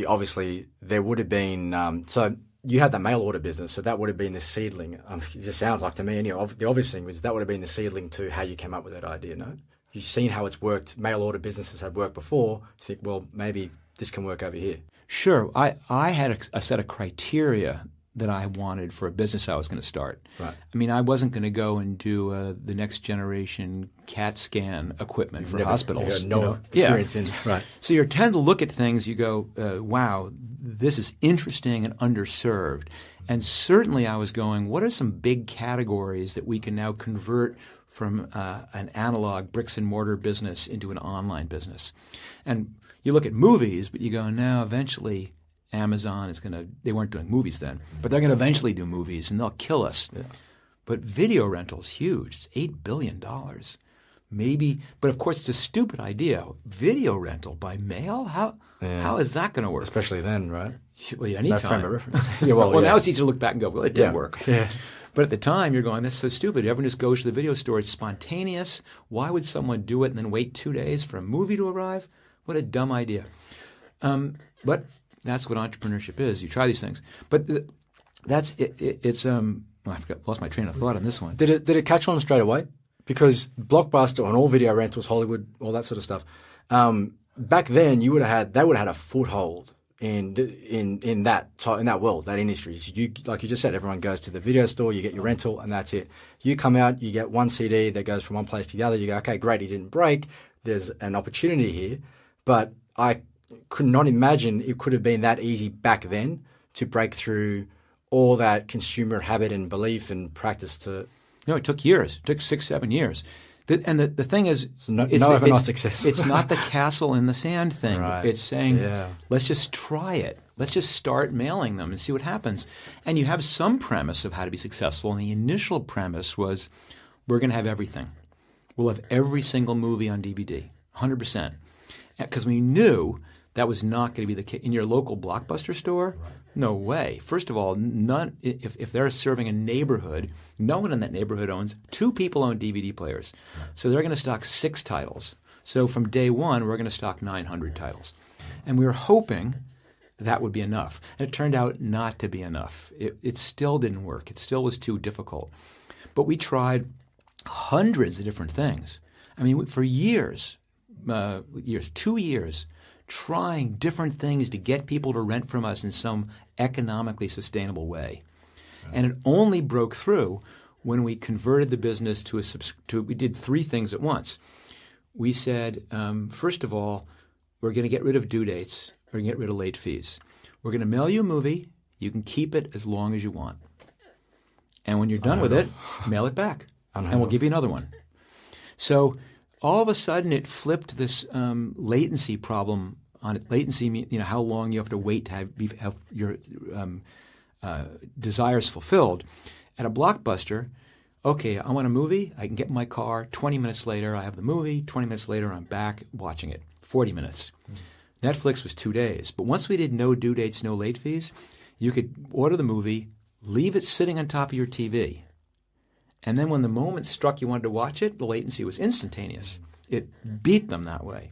obviously there would have been so you had that mail order business, so that would have been the seedling. It just sounds like to me, anyway, the obvious thing was that would have been the seedling to how you came up with that idea, no? You've seen how it's worked. Mail order businesses have worked before. You think, well, maybe this can work over here.
Sure. I had a set of criteria that I wanted for a business I was going to start.
Right.
I mean, I wasn't going to go and do the next generation CAT scan equipment for hospitals.
You had experience in. Right.
So you tend to look at things, you go, wow, this is interesting and underserved. And certainly I was going, what are some big categories that we can now convert from an analog bricks and mortar business into an online business? And you look at movies, but you go, no, eventually Amazon is going to – they weren't doing movies then, but they're going to eventually do movies and they'll kill us. Yeah. But video rental is huge. It's $8 billion. Maybe – but of course it's a stupid idea. Video rental by mail? How is that going to work?
Especially then, right?
Well, any time.
Frame of reference.
Now it's easy to look back and go, well, it did work.
Yeah.
But at the time, you're going, that's so stupid. Everyone just goes to the video store. It's spontaneous. Why would someone do it and then wait 2 days for a movie to arrive? What a dumb idea. But that's what entrepreneurship is. You try these things. But that's it. It's lost my train of thought on this one.
Did it catch on straight away? Because Blockbuster and all video rentals, Hollywood, all that sort of stuff. Back then, they would have had a foothold in that world, that industry. So like you just said, everyone goes to the video store, you get your rental, and that's it. You come out, you get one CD that goes from one place to the other. You go, okay, great, it didn't break. There's an opportunity here, but I could not imagine it could have been that easy back then to break through all that consumer habit and belief and practice to.
No, it took years. It took 6, 7 years. And the thing is,
no overnight success.
It's not the castle in the sand thing.
Right.
It's saying, let's just try it. Let's just start mailing them and see what happens. And you have some premise of how to be successful. And the initial premise was, we're going to have everything. We'll have every single movie on DVD, 100%. Because we knew that was not going to be the case. In your local Blockbuster store, no way. First of all, none. If they're serving a neighborhood, no one in that neighborhood owns. 2 people own DVD players. So they're going to stock 6 titles. So from day one, we're going to stock 900 titles. And we were hoping that would be enough. And it turned out not to be enough. It still didn't work. It still was too difficult. But we tried hundreds of different things. I mean, for years, 2 years, trying different things to get people to rent from us in some economically sustainable way. Right. And it only broke through when we converted the business we did 3 things at once. We said, first of all, we're going to get rid of due dates. We're going to get rid of late fees. We're going to mail you a movie. You can keep it as long as you want. And when you're done with it, mail it back. And we'll give you another one. So all of a sudden, it flipped this latency problem on it. Latency, how long you have to wait to have your desires fulfilled. At a Blockbuster, okay, I want a movie. I can get in my car. 20 minutes later, I have the movie. 20 minutes later, I'm back watching it. 40 minutes. Netflix was 2 days. But once we did no due dates, no late fees, you could order the movie, leave it sitting on top of your TV. And then when the moment struck you wanted to watch it, the latency was instantaneous. It beat them that way.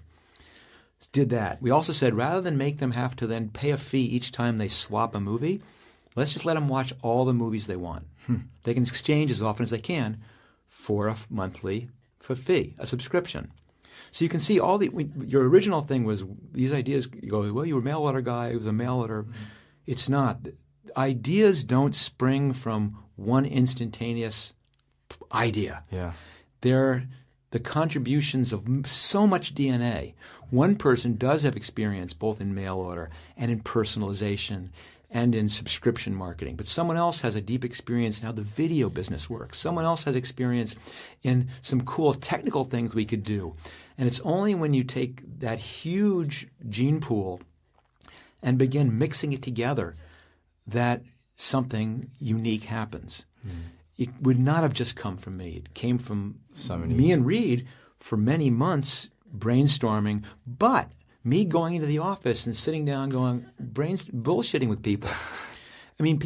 Did that. We also said rather than make them have to then pay a fee each time they swap a movie, let's just let them watch all the movies they want. They can exchange as often as they can for a monthly fee, a subscription. So you can see your original thing was these ideas, you go, well, you were a mail order guy, it was a mail order. It's not. Ideas don't spring from one instantaneous idea.
Yeah.
They're the contributions of so much DNA. One person does have experience both in mail order and in personalization and in subscription marketing. But someone else has a deep experience in how the video business works. Someone else has experience in some cool technical things we could do. And it's only when you take that huge gene pool and begin mixing it together that something unique happens. It would not have just come from me. It came from me and Reed for many months brainstorming, but me going into the office and sitting down bullshitting with people. I mean,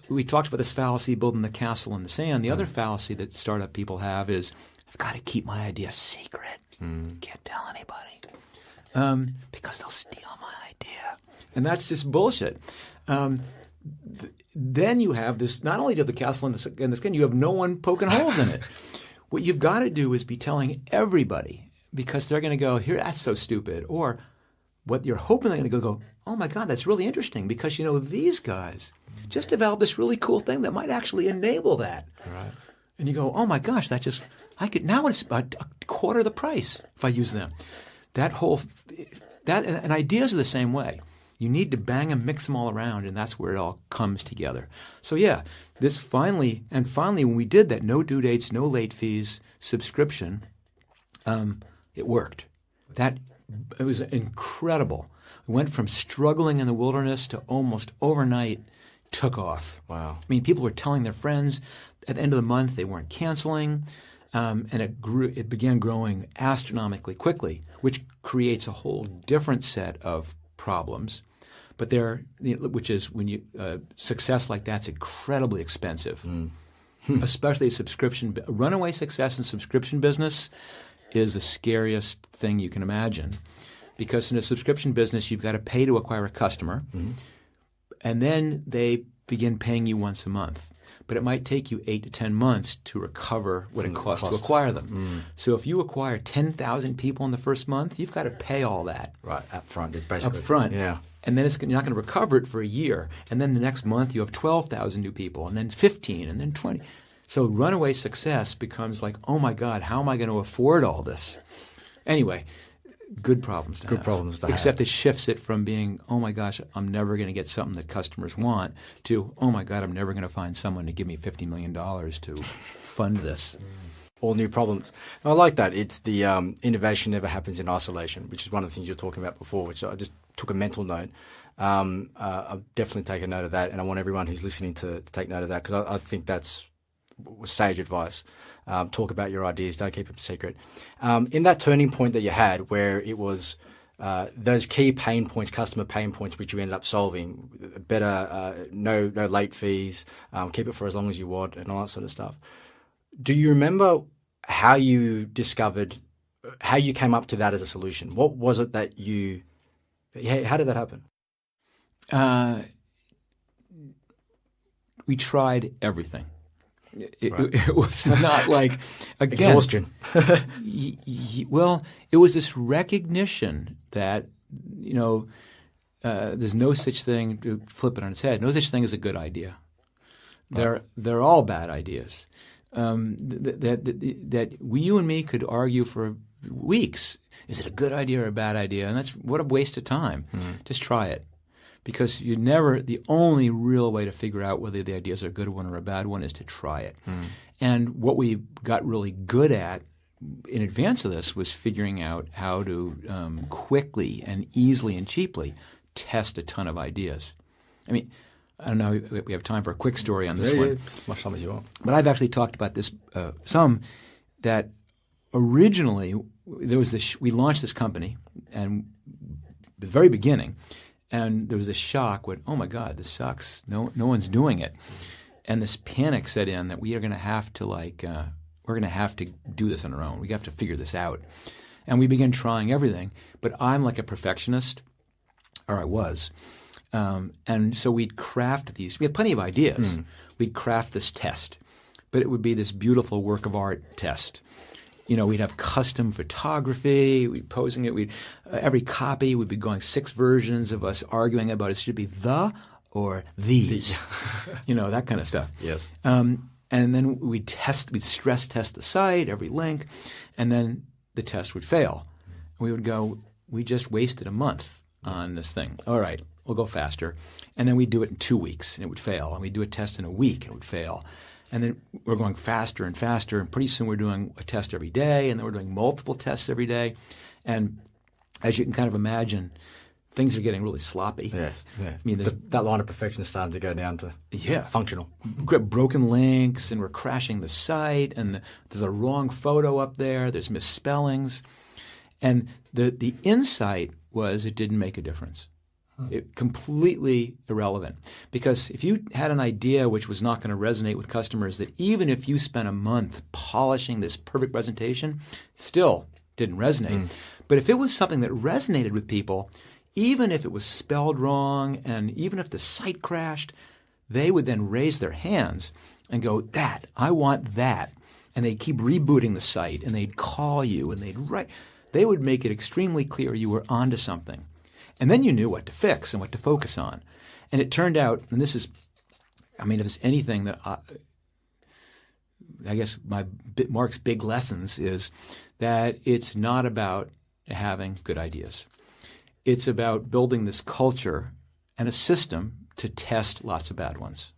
we talked about this fallacy, building the castle in the sand. The other fallacy that startup people have is, I've got to keep my idea secret. Can't tell anybody because they'll steal my idea. And that's just bullshit. Then you have this, not only do you have the castle in the skin, you have no one poking holes in it. What you've got to do is be telling everybody, because they're going to go, here, that's so stupid. Or what you're hoping they're going to go, oh my God, that's really interesting, because these guys just developed this really cool thing that might actually enable that.
Right.
And you go, oh my gosh, now it's about a quarter the price if I use them. And ideas are the same way. You need to bang and mix them all around, and that's where it all comes together. So yeah, finally, when we did that, no due dates, no late fees, subscription, it worked. It was incredible. We went from struggling in the wilderness to almost overnight took off.
Wow.
I mean, people were telling their friends at the end of the month they weren't canceling, and it began growing astronomically quickly, which creates a whole different set of problems. But which is when success like that's incredibly expensive, especially runaway success in subscription business is the scariest thing you can imagine, because in a subscription business you've got to pay to acquire a customer, and then they begin paying you once a month. But it might take you 8 to 10 months to recover what it costs to acquire them. So if you acquire 10,000 people in the first month, you've got to pay all that.
Right, up front. It's basically.
Up front.
Yeah.
And then you're not going to recover it for a year. And then the next month you have 12,000 new people, and then 15, and then 20. So runaway success becomes like, oh my God, how am I going to afford all this? Anyway, good problems to have.
Good problems to have.
Except it shifts it from being, oh my gosh, I'm never going to get something that customers want, to, oh my God, I'm never going to find someone to give me $50 million to fund this.
All new problems. I like that. It's the innovation never happens in isolation, which is one of the things you were talking about before, which I just took a mental note. I'll definitely take a note of that, and I want everyone who's listening to take note of that, because I think that's sage advice. Talk about your ideas. Don't keep them secret. In that turning point that you had, where it was those key pain points, customer pain points, which you ended up solving, better no late fees, keep it for as long as you want, and all that sort of stuff. Do you remember how you came up to that as a solution? What was it that how did that happen?
We tried everything. It was not like, again,
exhaustion.
Well, it was this recognition that, there's no such thing, to flip it on its head, no such thing as a good idea. They're all bad ideas. That you and me could argue for weeks. Is it a good idea or a bad idea? And what a waste of time. Just try it. Because the only real way to figure out whether the idea is a good one or a bad one is to try it. And what we got really good at in advance of this was figuring out how to quickly and easily and cheaply test a ton of ideas. I mean, I don't know, we have time for a quick story on this one.
Yeah, as much time as you want.
But I've actually talked about this some, that originally we launched this company, and at the very beginning, and there was this shock when, oh my God, this sucks. No one's doing it. And this panic set in that we are going to have to we're going to have to do this on our own. We have to figure this out. And we began trying everything. But I'm like a perfectionist, or I was. And so we'd craft these. We had plenty of ideas. We'd craft this test. But it would be this beautiful work of art test. We'd have custom photography. We'd posing it. Every copy would be going 6 versions of us arguing about it should be the or these. That kind of stuff.
Yes.
And then we'd stress test the site, every link, and then the test would fail. And we would go, we just wasted a month on this thing. All right, we'll go faster. And then we'd do it in 2 weeks, and it would fail. And we'd do a test in a week, and it would fail. And then we're going faster and faster, and pretty soon we're doing a test every day, and then we're doing multiple tests every day. And as you can kind of imagine, things are getting really sloppy.
Yes. Yeah.
I mean,
that line of perfection is starting to go down to functional.
We've got broken links, and we're crashing the site, and there's a wrong photo up there. There's misspellings. And the insight was it didn't make a difference. It completely irrelevant. Because if you had an idea which was not going to resonate with customers, that even if you spent a month polishing this perfect presentation, still didn't resonate. But if it was something that resonated with people, even if it was spelled wrong and even if the site crashed, they would then raise their hands and go, I want that. And they'd keep rebooting the site, and they'd call you, and they'd write. They would make it extremely clear you were onto something. And then you knew what to fix and what to focus on. And it turned out, and this is, if it's anything that I guess Marc's big lessons is that it's not about having good ideas. It's about building this culture and a system to test lots of bad ones.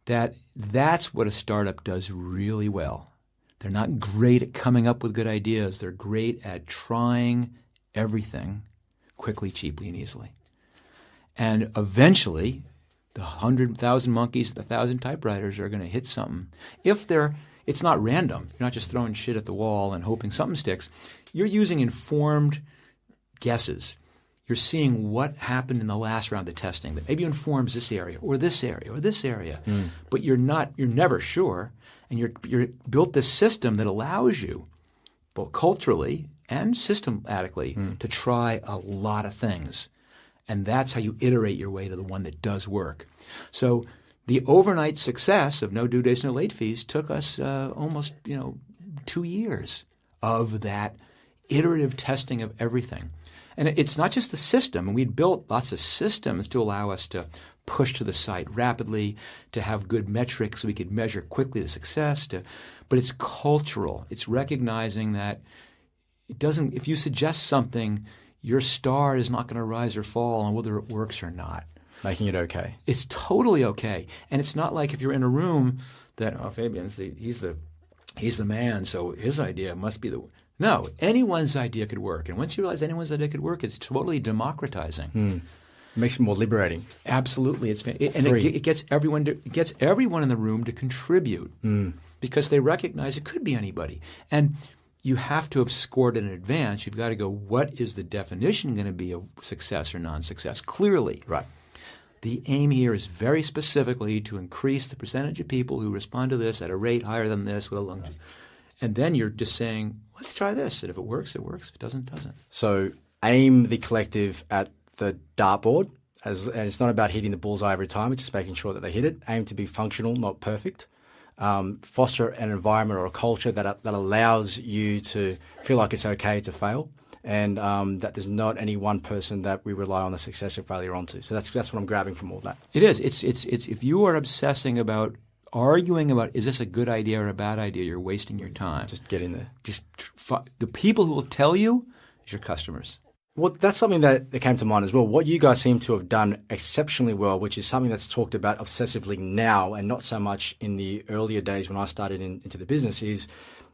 That's what a startup does really well. They're not great at coming up with good ideas. They're great at trying everything quickly, cheaply, and easily. And eventually, the 100,000 monkeys, the 1,000 typewriters are going to hit something. It's not random. You're not just throwing shit at the wall and hoping something sticks. You're using informed guesses. You're seeing what happened in the last round of testing that maybe informs this area or this area or this area. But you're never sure. And you're built this system that allows you, both culturally and systematically, to try a lot of things. And that's how you iterate your way to the one that does work. So the overnight success of no due dates, no late fees took us almost 2 years of that iterative testing of everything. And it's not just the system. And we'd built lots of systems to allow us to push to the site rapidly, to have good metrics so we could measure quickly the success. But it's cultural. It's recognizing that if you suggest something, your star is not going to rise or fall on whether it works or not.
Making it okay.
It's totally okay. And it's not like if you're in a room that, Fabian's he's the man, so his idea must be the – no, anyone's idea could work. And once you realize anyone's idea could work, it's totally democratizing.
It makes it more liberating.
Absolutely. It gets everyone in the room to contribute because they recognize it could be anybody. And you have to have scored in advance. You've got to go, what is the definition going to be of success or non-success? Clearly.
Right.
The aim here is very specifically to increase the percentage of people who respond to this at a rate higher than this with a longevity. And then you're just saying, let's try this. And if it works, it works. If it doesn't, it doesn't.
So aim the collective at the dartboard. And it's not about hitting the bullseye every time. It's just making sure that they hit it. Aim to be functional, not perfect. Foster an environment or a culture that allows you to feel like it's okay to fail, and that there's not any one person that we rely on the success or failure onto. So that's what I'm grabbing from all that.
It is. It's if you are obsessing about arguing about is this a good idea or a bad idea, you're wasting your time.
Just get in there.
The people who will tell you is your customers.
Well, that's something that came to mind as well. What you guys seem to have done exceptionally well, which is something that's talked about obsessively now and not so much in the earlier days when I started into the business, is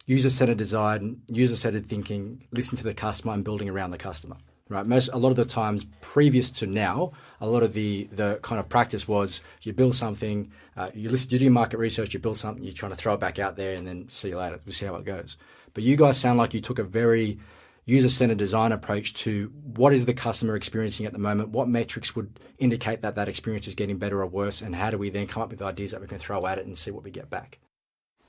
user-centered design, user-centered thinking, listen to the customer and building around the customer. Right. A lot of the times previous to now, a lot of the kind of practice was you build something, you do your market research, you build something, you're trying to throw it back out there and then see you later. We'll see how it goes. But you guys sound like you took a very user-centered design approach to what is the customer experiencing at the moment, what metrics would indicate that experience is getting better or worse, and how do we then come up with ideas that we can throw at it and see what we get back.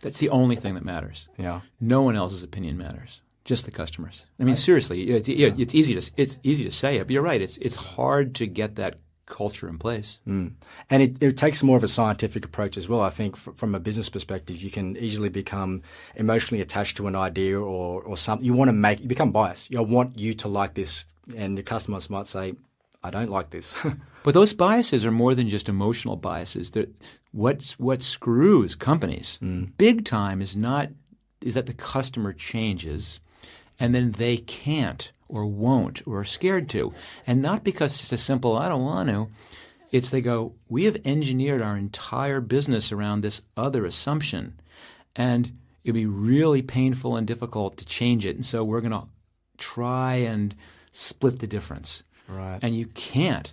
That's the only thing that matters.
Yeah.
No one else's opinion matters. Just the customers. I mean, seriously, it's easy to say it, but you're right. It's hard to get that culture in place.
And it takes more of a scientific approach as well. I think from a business perspective, you can easily become emotionally attached to an idea or something. You become biased. I want you to like this, and the customers might say, I don't like this.
But those biases are more than just emotional biases. What screws companies big time is that the customer changes and then they can't or won't or are scared to. And not because it's a simple, I don't want to. It's they go, we have engineered our entire business around this other assumption. And it'd be really painful and difficult to change it. And so we're going to try and split the difference.
Right.
And you can't,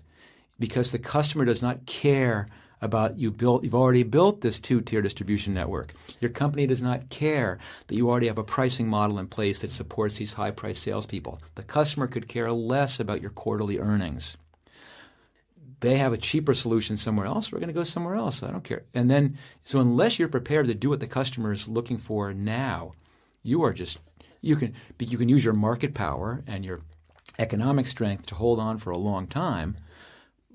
because the customer does not care about you've already built this two-tier distribution network. Your company does not care that you already have a pricing model in place that supports these high-priced salespeople. The customer could care less about your quarterly earnings. They have a cheaper solution somewhere else. We're going to go somewhere else. I don't care. And then, so unless you're prepared to do what the customer is looking for now, you can use your market power and your economic strength to hold on for a long time,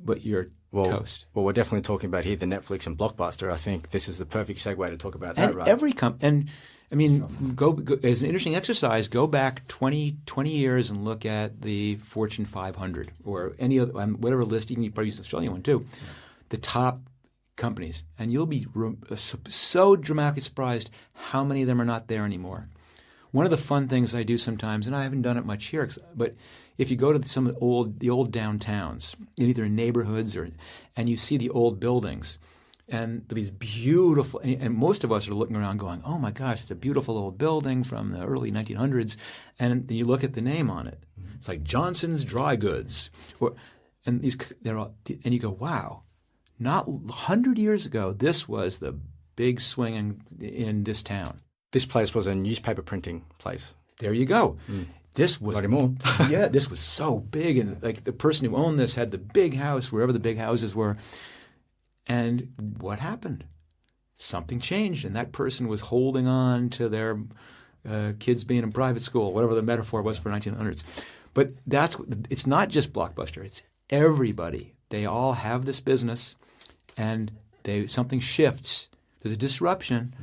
but you're toast.
Well, we're definitely talking about here the Netflix and Blockbuster. I think this is the perfect segue to talk about that,
And
right?
go as an interesting exercise, go back 20 years and look at the Fortune 500 or any other, whatever list, you can probably use the Australian one too, the top companies. And you'll be so dramatically surprised how many of them are not there anymore. One of the fun things I do sometimes, and I haven't done it much here, but if you go to some of the old downtowns, either in neighborhoods and you see the old buildings, and these beautiful, and most of us are looking around going, oh my gosh, it's a beautiful old building from the early 1900s, and you look at the name on it. It's like Johnson's Dry Goods, and you go, wow, not 100 years ago, this was the big swing in this town.
This place was a newspaper printing place.
There you go. This was
not anymore.
Yeah, this was so big, and like the person who owned this had the big house wherever the big houses were. And what happened? Something changed, and that person was holding on to their kids being in private school, whatever the metaphor was for 1900s. But it's not just Blockbuster; it's everybody. They all have this business, and something shifts. There's a disruption,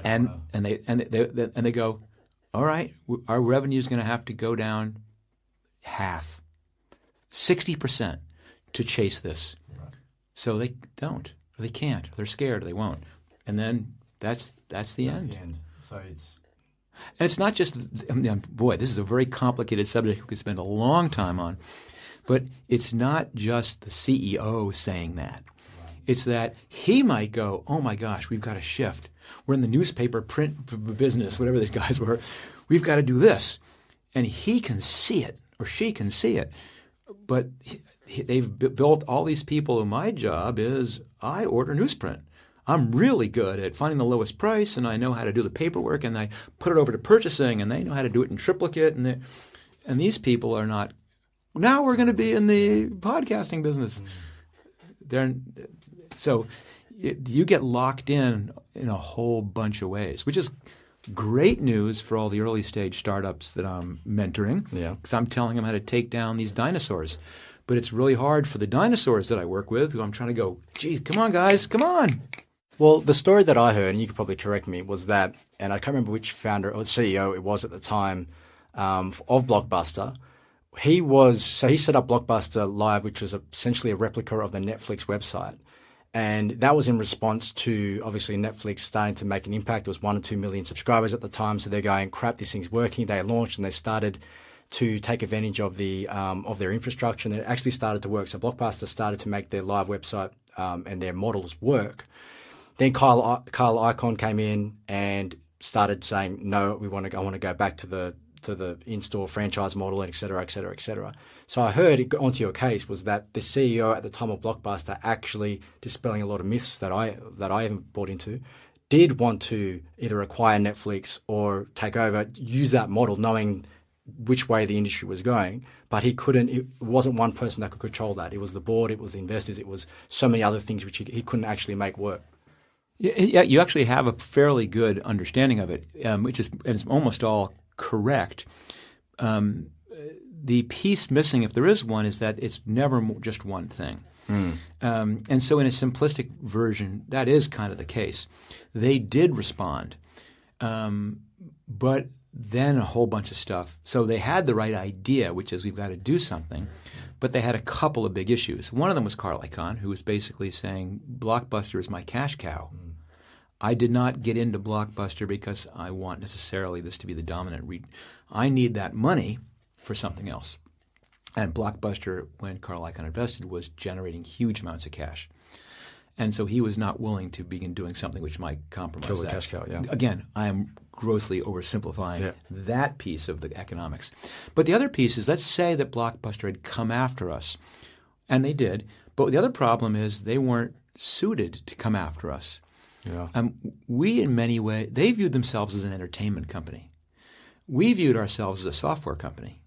and they go, all right, our revenue is going to have to go down half, 60% to chase this. So they don't, or they can't, or they're scared, or they won't, and then that's the end.
So it's,
and it's not just, boy, this is a very complicated subject we could spend a long time on, but it's not just the CEO saying that. It's that he might go, oh my gosh, we've got to shift. We're in the newspaper print business, whatever these guys were. We've got to do this. And he can see it, or she can see it. But they've built all these people who my job is I order newsprint. I'm really good at finding the lowest price, and I know how to do the paperwork, and I put it over to purchasing, and they know how to do it in triplicate. And these people are not. Now we're going to be in the podcasting business. So you get locked in a whole bunch of ways, which is great news for all the early stage startups that I'm mentoring.
Yeah.
Because I'm telling them how to take down these dinosaurs. But it's really hard for the dinosaurs that I work with, who I'm trying to go, geez, come on, guys, come on.
Well, the story that I heard, and you could probably correct me, was that, and I can't remember which founder or CEO it was at the time of Blockbuster. He set up Blockbuster Live, which was essentially a replica of the Netflix website. And that was in response to, obviously, Netflix starting to make an impact. It was 1 or 2 million subscribers at the time. So they're going, crap, this thing's working. They launched and they started to take advantage of their infrastructure. And it actually started to work. So Blockbuster started to make their live website and their models work. Then Kyle Icahn came in and started saying, no, I want to go back to the in-store franchise model, et cetera, et cetera, et cetera. So I heard, onto your case, was that the CEO at the time of Blockbuster, actually dispelling a lot of myths that I haven't bought into, did want to either acquire Netflix or take over, use that model, knowing which way the industry was going, but he couldn't. It wasn't one person that could control that. It was the board, it was the investors, it was so many other things which he couldn't actually make work.
Yeah, you actually have a fairly good understanding of it, which is almost all correct. The piece missing, if there is one, is that it's never just one thing. And so in a simplistic version, that is kind of the case. They did respond, but then a whole bunch of stuff. So they had the right idea, which is we've got to do something, but they had a couple of big issues. One of them was Kyle Icahn, who was basically saying, Blockbuster is my cash cow. I did not get into Blockbuster because I want necessarily this to be the dominant I need that money for something else. And Blockbuster, when Carl Icahn invested, was generating huge amounts of cash. And so he was not willing to begin doing something which might compromise
Kill the
that.
cash cow, yeah.
Again, I am grossly oversimplifying that piece of the economics. But the other piece is, let's say that Blockbuster had come after us, and they did. But the other problem is they weren't suited to come after us.
Yeah.
We, in many ways, they viewed themselves as an entertainment company. We viewed ourselves as a software company.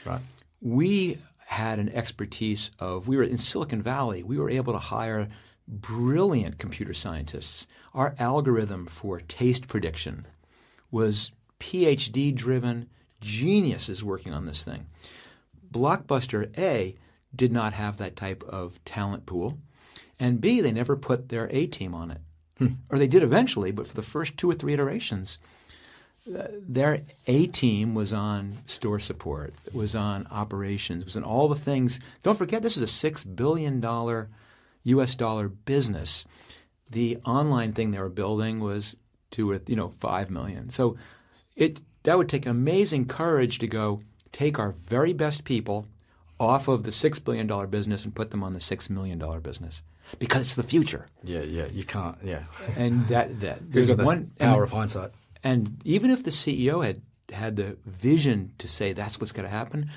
Right.
We had an expertise we were in Silicon Valley. We were able to hire brilliant computer scientists. Our algorithm for taste prediction was PhD-driven, geniuses working on this thing. Blockbuster, A, did not have that type of talent pool, and B, they never put their A team on it. Or they did eventually, but for the first 2 or 3 iterations, their A team was on store support, was on operations, was on all the things. Don't forget, this is a $6 billion U.S. dollar business. The online thing they were building was to $5 million. So that would take amazing courage to go take our very best people off of the $6 billion business and put them on the $6 million business, because it's the future.
Yeah, you can't. Yeah,
and that
there's one power of hindsight.
And even if the CEO had the vision to say that's what's going to happen,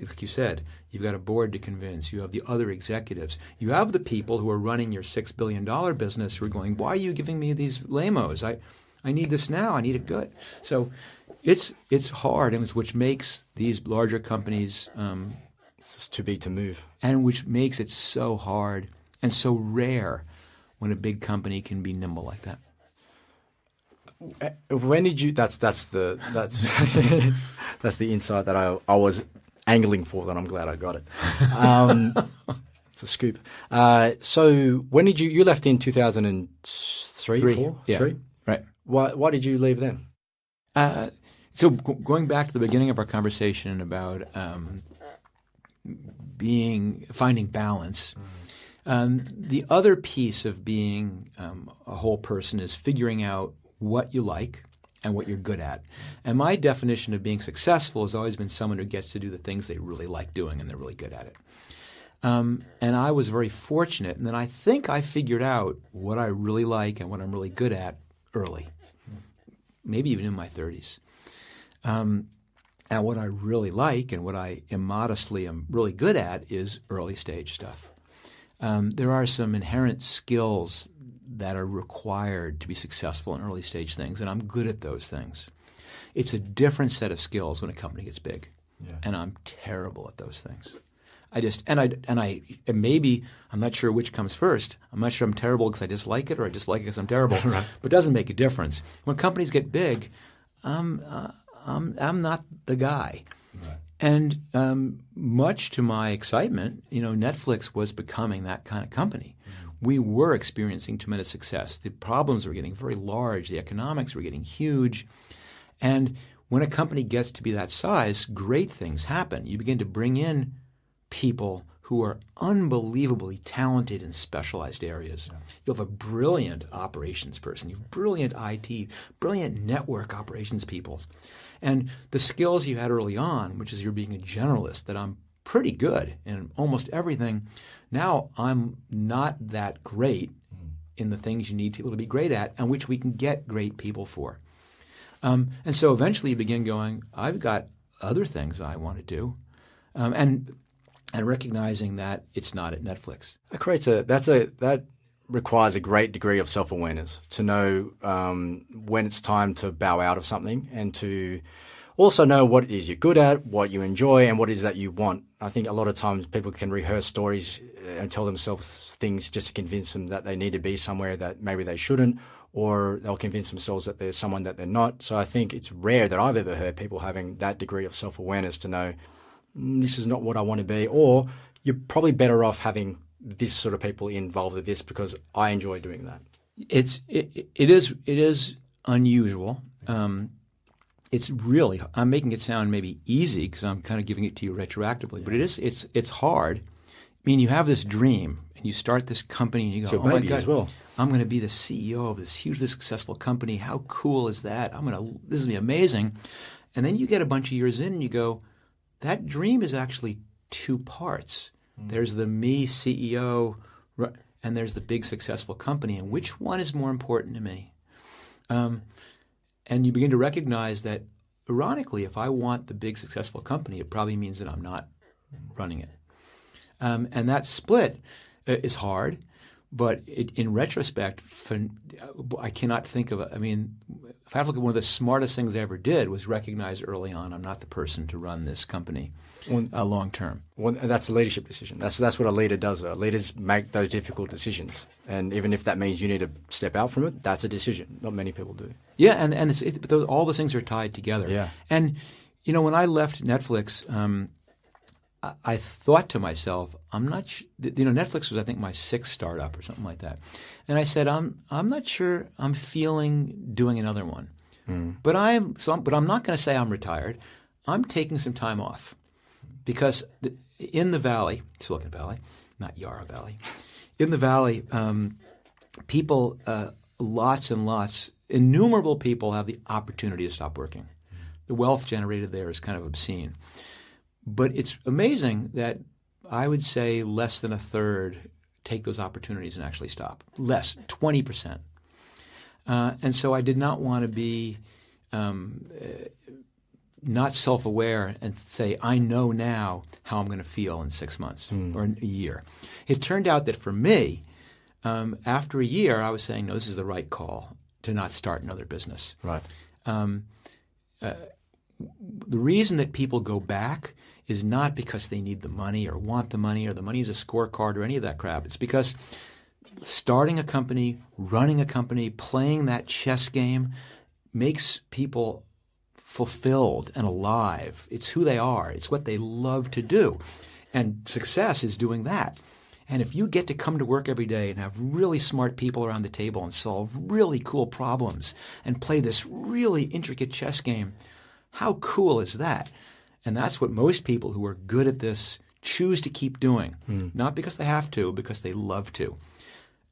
like you said, you've got a board to convince. You have the other executives. You have the people who are running your $6 billion business who are going, why are you giving me these lamos? I need this now. I need it good. So it's hard, and it's which makes these larger companies
it's just too big to move,
and which makes it so hard and so rare when a big company can be nimble like that.
When did you? That's the that's the insight that I was angling for. That I'm glad I got it. It's a scoop. So when did you left in 2003? 4?
Yeah.
3?
Right.
Why did you leave then?
So going back to the beginning of our conversation about finding balance. The other piece of being a whole person is figuring out what you like and what you're good at. And my definition of being successful has always been someone who gets to do the things they really like doing and they're really good at it. And I was very fortunate, and then I think I figured out what I really like and what I'm really good at early, maybe even in my 30s. And what I really like and what I immodestly am really good at is early stage stuff. There are some inherent skills that are required to be successful in early stage things, and I'm good at those things. It's a different set of skills when a company gets big, and I'm terrible at those things. Maybe I'm not sure which comes first. I'm not sure I'm terrible because I dislike it, or I dislike it because I'm terrible.
Right.
But it doesn't make a difference. When companies get big, I'm not the guy.
Right.
And much to my excitement, Netflix was becoming that kind of company. We were experiencing tremendous success. The problems were getting very large. The economics were getting huge. And when a company gets to be that size, great things happen. You begin to bring in people who are unbelievably talented in specialized areas. Yeah. You'll have a brilliant operations person. You have brilliant IT, brilliant network operations people. And the skills you had early on, which is you're being a generalist, that I'm pretty good in almost everything. Now I'm not that great in the things you need people to be great at, and which we can get great people for. And so eventually you begin going, I've got other things I want to do. And recognizing that it's not at Netflix.
That requires a great degree of self-awareness to know when it's time to bow out of something, and to also know what it is you're good at, what you enjoy, and what it is that you want. I think a lot of times people can rehearse stories and tell themselves things just to convince them that they need to be somewhere that maybe they shouldn't, or they'll convince themselves that they're someone that they're not. So I think it's rare that I've ever heard people having that degree of self-awareness to know this is not what I want to be, or you're probably better off having this sort of people involved with this because I enjoy doing that.
It is unusual. It's really, I'm making it sound maybe easy because I'm kind of giving it to you retroactively, but it's hard. I mean, you have this dream and you start this company and you go, oh my God,
as well.
I'm going to be the CEO of this hugely successful company. How cool is that? This is going to be amazing. And then you get a bunch of years in and you go, that dream is actually two parts. There's the me CEO, and there's the big successful company. And which one is more important to me? And you begin to recognize that, ironically, if I want the big successful company, it probably means that I'm not running it. And that split is hard, but in retrospect, I cannot think of it. I mean, if I have to look at one of the smartest things I ever did was recognize early on I'm not the person to run this company long term.
Well, that's a leadership decision. That's what a leader does. Leaders make those difficult decisions, and even if that means you need to step out from it, that's a decision. Not many people do.
Yeah, and all those things are tied together.
Yeah.
And when I left Netflix, I thought to myself, I'm not Netflix was, I think, my sixth startup or something like that. And I said, I'm not sure I'm feeling doing another one. But I'm not going to say I'm retired. I'm taking some time off because in the Valley, Silicon Valley, not Yarra Valley, in the Valley, people, lots and lots, innumerable people have the opportunity to stop working. The wealth generated there is kind of obscene. But it's amazing that I would say less than a third take those opportunities and actually stop. Less, 20%. And so I did not want to be not self-aware and say, I know now how I'm going to feel in 6 months or in a year. It turned out that for me, after a year, I was saying, no, this is the right call to not start another business.
Right.
The reason that people go back is not because they need the money or want the money or the money is a scorecard or any of that crap. It's because starting a company, running a company, playing that chess game makes people fulfilled and alive. It's who they are. It's what they love to do. And success is doing that. And if you get to come to work every day and have really smart people around the table and solve really cool problems and play this really intricate chess game, how cool is that? And that's what most people who are good at this choose to keep doing, not because they have to, because they love to.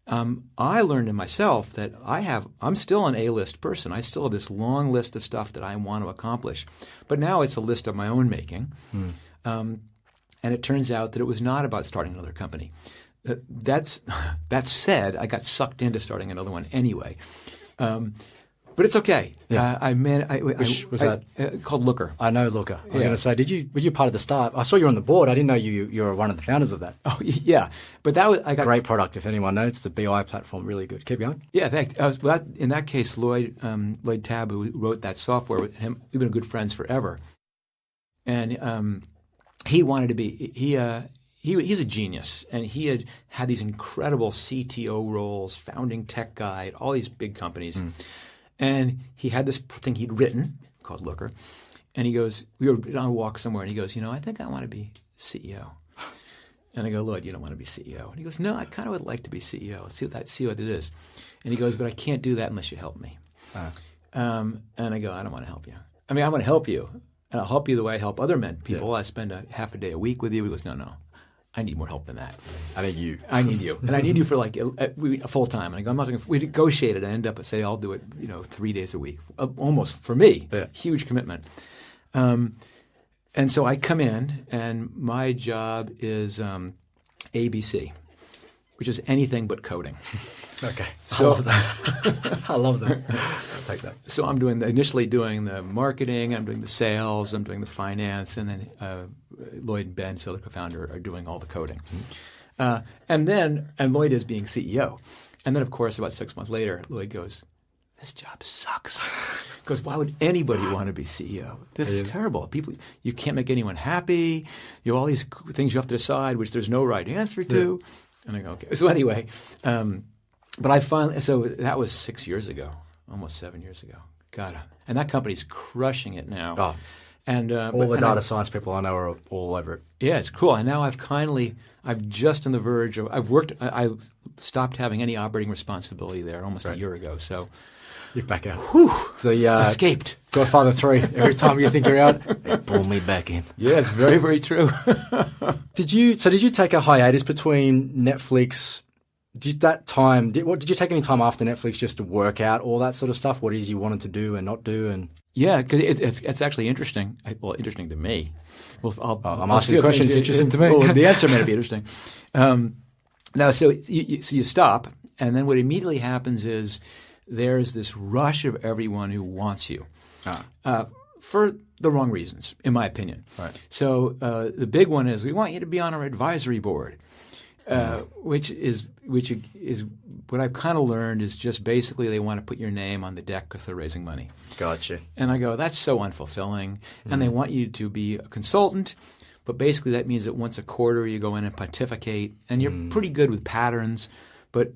I learned in myself that I'm still an A-list person. I still have this long list of stuff that I want to accomplish. But now it's a list of my own making. And it turns out that it was not about starting another company. That said, I got sucked into starting another one anyway. But it's okay.
Yeah.
Which
was that?
Called Looker.
I know Looker. I was going to say, were you part of the start? I saw you on the board. I didn't know you were one of the founders of that.
Oh yeah, but I got
great product. If anyone knows, it's the BI platform. Really good. Keep going.
Yeah, in that case, Lloyd Tabb, who wrote that software, with him, we've been good friends forever, and he wanted to be he's a genius, and he had these incredible CTO roles, founding tech guy at all these big companies. And he had this thing he'd written called Looker. And he goes, we were on a walk somewhere, and he goes, I think I want to be CEO. And I go, Lloyd, you don't want to be CEO. And he goes, no, I kind of would like to be CEO. Let's see what it is. And he goes, but I can't do that unless you help me. And I go, I don't want to help you. I mean, I want to help you. And I'll help you the way I help other people. I spend half a day a week with you. He goes, no. I need more help than that.
I need you.
And I need you for like a full time. And I go, I'm not going to. We negotiated and end up and say I'll do it, 3 days a week, almost for me. Yeah. Huge commitment. And so I come in, and my job is ABC, which is anything but coding.
Okay. So I love that. I'll take that.
So I'm initially doing the marketing, I'm doing the sales, I'm doing the finance, and then Lloyd and Ben, so the co-founder, are doing all the coding. And Lloyd is being CEO. And then, of course, about 6 months later, Lloyd goes, this job sucks. He goes, why would anybody want to be CEO? This is terrible. You can't make anyone happy. You have all these things you have to decide, which there's no right answer to. Yeah. And I go, okay. So anyway, but so that was 6 years ago, almost 7 years ago. God, and that company's crushing it now.
Oh.
And
all the data science people I know are all over it.
Yeah, it's cool. And now I'm just on the verge of, I stopped having any operating responsibility there almost a year ago. So
you're back out.
Whew,
it's the
escaped.
Godfather 3. Every time you think you're out, they pull me back in.
Yeah, it's very, very true.
Did you take a hiatus between Netflix? Did you take any time after Netflix just to work out all that sort of stuff? What it is you wanted to do and not do? And
Yeah, because it's actually interesting. Interesting to me. Well,
I'm asking the question. It's interesting to me.
Well, the answer may not be interesting. No, so you stop, and then what immediately happens is there's this rush of everyone who wants you for the wrong reasons, in my opinion.
Right.
So the big one is we want you to be on our advisory board, which is what I've kind of learned is just basically they want to put your name on the deck because they're raising money.
Gotcha.
And I go, that's so unfulfilling. And they want you to be a consultant, but basically that means that once a quarter you go in and pontificate, and you're pretty good with patterns, but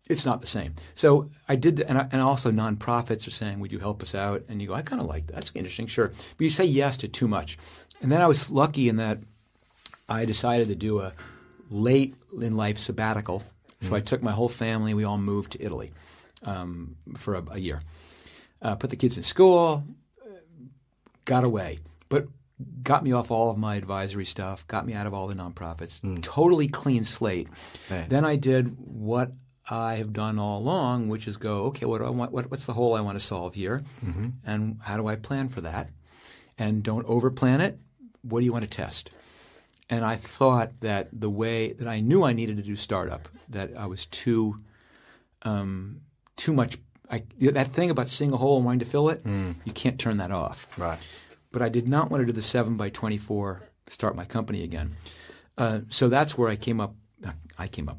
it's not the same. So I did, and also nonprofits are saying, would you help us out? And you go, I kind of like that. That's interesting, sure. But you say yes to too much. And then I was lucky in that I decided to do a late in life sabbatical. So I took my whole family. We all moved to Italy for a year. Put the kids in school, got away, but got me off all of my advisory stuff, got me out of all the nonprofits, totally clean slate.
Hey.
Then I did what I have done all along, which is go, okay, what do I want? What's the hole I want to solve here? And how do I plan for that? And don't overplan it. What do you want to test? And I thought that the way that I knew I needed to do startup, that I was too much. That thing about seeing a hole and wanting to fill it, you can't turn that off.
Right.
But I did not want to do the 7x24 start my company again. So that's where I came up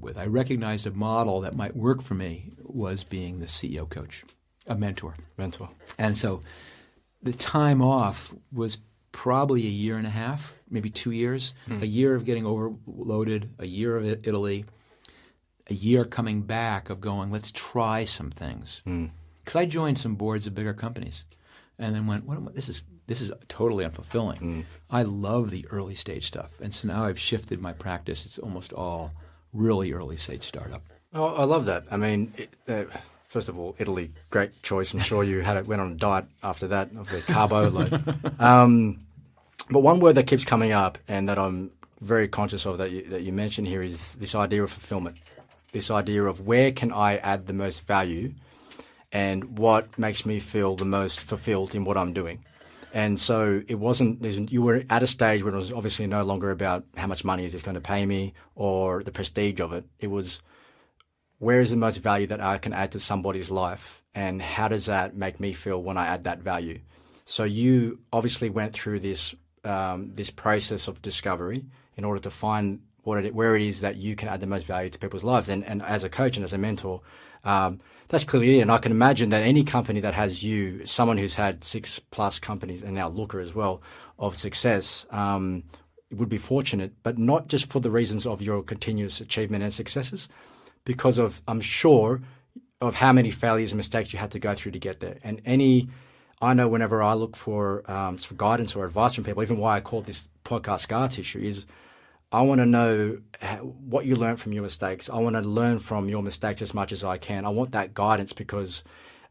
with. I recognized a model that might work for me was being the CEO coach, a mentor. And so the time off was probably a year and a half, maybe 2 years, a year of getting overloaded, a year of Italy, a year coming back of going, let's try some things. Because I joined some boards of bigger companies and then went, this is totally unfulfilling. I love the early stage stuff. And so now I've shifted my practice. It's almost all really early stage startup.
Oh, I love that. I mean, first of all, Italy, great choice. I'm sure you went on a diet after that of the carb overload. But one word that keeps coming up and that I'm very conscious of that you mentioned here is this idea of fulfillment, this idea of where can I add the most value and what makes me feel the most fulfilled in what I'm doing. And so it wasn't – you were at a stage where it was obviously no longer about how much money is this going to pay me or the prestige of it. It was where is the most value that I can add to somebody's life and how does that make me feel when I add that value? So you obviously went through this process of discovery in order to find where it is that you can add the most value to people's lives. And as a coach and as a mentor, that's clearly it. And I can imagine that any company that has you, someone who's had 6+ companies and now Looker as well of success, would be fortunate, but not just for the reasons of your continuous achievement and successes, because of, I'm sure, of how many failures and mistakes you had to go through to get there. And I know whenever I look for guidance or advice from people, even why I call this podcast Scar Tissue, is I want to know what you learned from your mistakes. I want to learn from your mistakes as much as I can. I want that guidance because,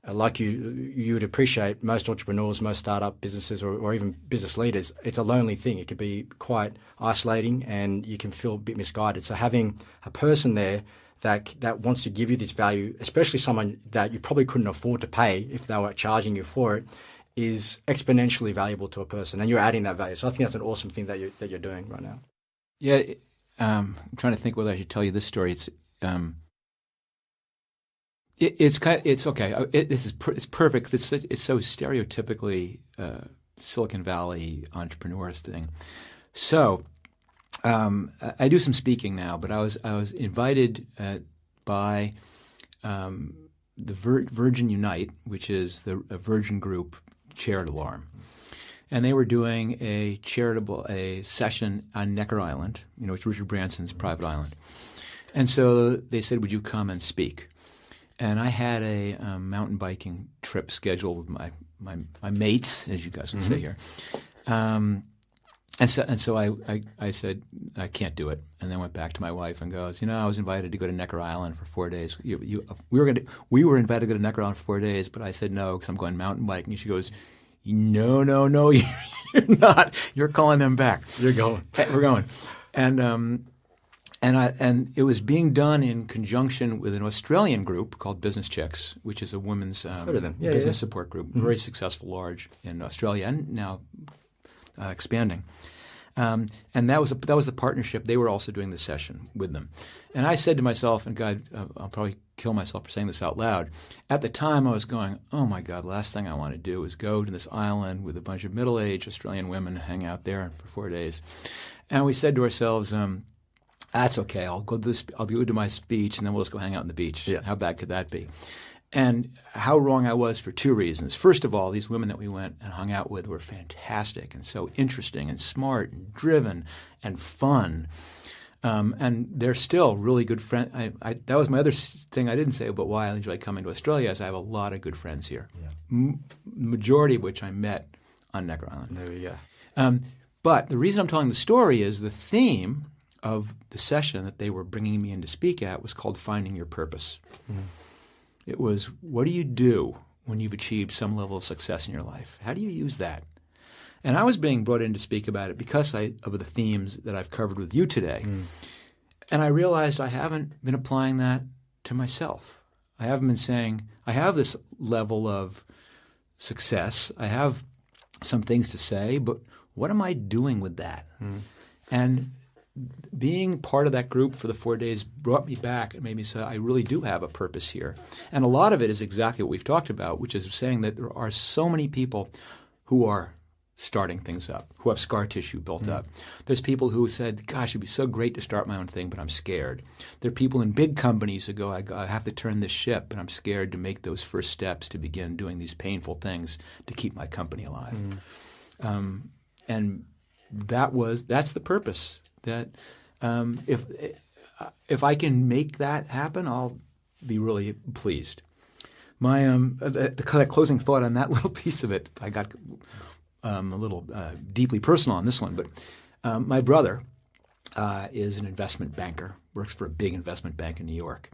like you would appreciate, most entrepreneurs, most startup businesses or even business leaders, it's a lonely thing. It could be quite isolating and you can feel a bit misguided. So having a person there that wants to give you this value, especially someone that you probably couldn't afford to pay if they were charging you for it, is exponentially valuable to a person, and you're adding that value. So I think that's an awesome thing that you're doing right now.
Yeah, I'm trying to think whether I should tell you this story. It's okay. It's perfect. It's so stereotypically Silicon Valley entrepreneurs thing. So. I do some speaking now, but I was invited by the Virgin Unite, which is a Virgin Group charitable arm, and they were doing a session on Necker Island, which is Richard Branson's private island, and so they said, "Would you come and speak?" And I had a mountain biking trip scheduled with my mates, as you guys would say here. And so I said, I can't do it. And then went back to my wife and goes, I was invited to go to Necker Island for 4 days. We were invited to go to Necker Island for 4 days, but I said no because I'm going mountain biking. And she goes, no, you're not. You're calling them back.
You're going.
We're going. And And it was being done in conjunction with an Australian group called Business Chicks, which is a women's business support group, very successful, large in Australia, and now expanding. And that was the partnership. They were also doing the session with them. And I said to myself, and God, I'll probably kill myself for saying this out loud. At the time, I was going, oh my God, last thing I want to do is go to this island with a bunch of middle-aged Australian women, hang out there for 4 days. And we said to ourselves, that's okay. I'll go to my speech, and then we'll just go hang out on the beach.
Yeah.
How bad could that be? And how wrong I was for two reasons. First of all, these women that we went and hung out with were fantastic and so interesting and smart and driven and fun. And they're still really good friends. That was my other thing I didn't say about why I enjoy coming to Australia is I have a lot of good friends here, majority of which I met on Necker Island.
There we go.
But the reason I'm telling the story is the theme of the session that they were bringing me in to speak at was called Finding Your Purpose. It was, what do you do when you've achieved some level of success in your life? How do you use that? And I was being brought in to speak about it because of the themes that I've covered with you today. And I realized I haven't been applying that to myself. I haven't been saying, I have this level of success. I have some things to say, but what am I doing with that? And being part of that group for the 4 days brought me back and made me say, I really do have a purpose here. And a lot of it is exactly what we've talked about, which is saying that there are so many people who are starting things up, who have scar tissue built up. There's people who said, gosh, it'd be so great to start my own thing, but I'm scared. There are people in big companies who go, I have to turn this ship, and I'm scared to make those first steps to begin doing these painful things to keep my company alive. And that's the purpose. That if I can make that happen, I'll be really pleased. My the closing thought on that little piece of it, I got a little deeply personal on this one, but my brother is an investment banker, works for a big investment bank in New York.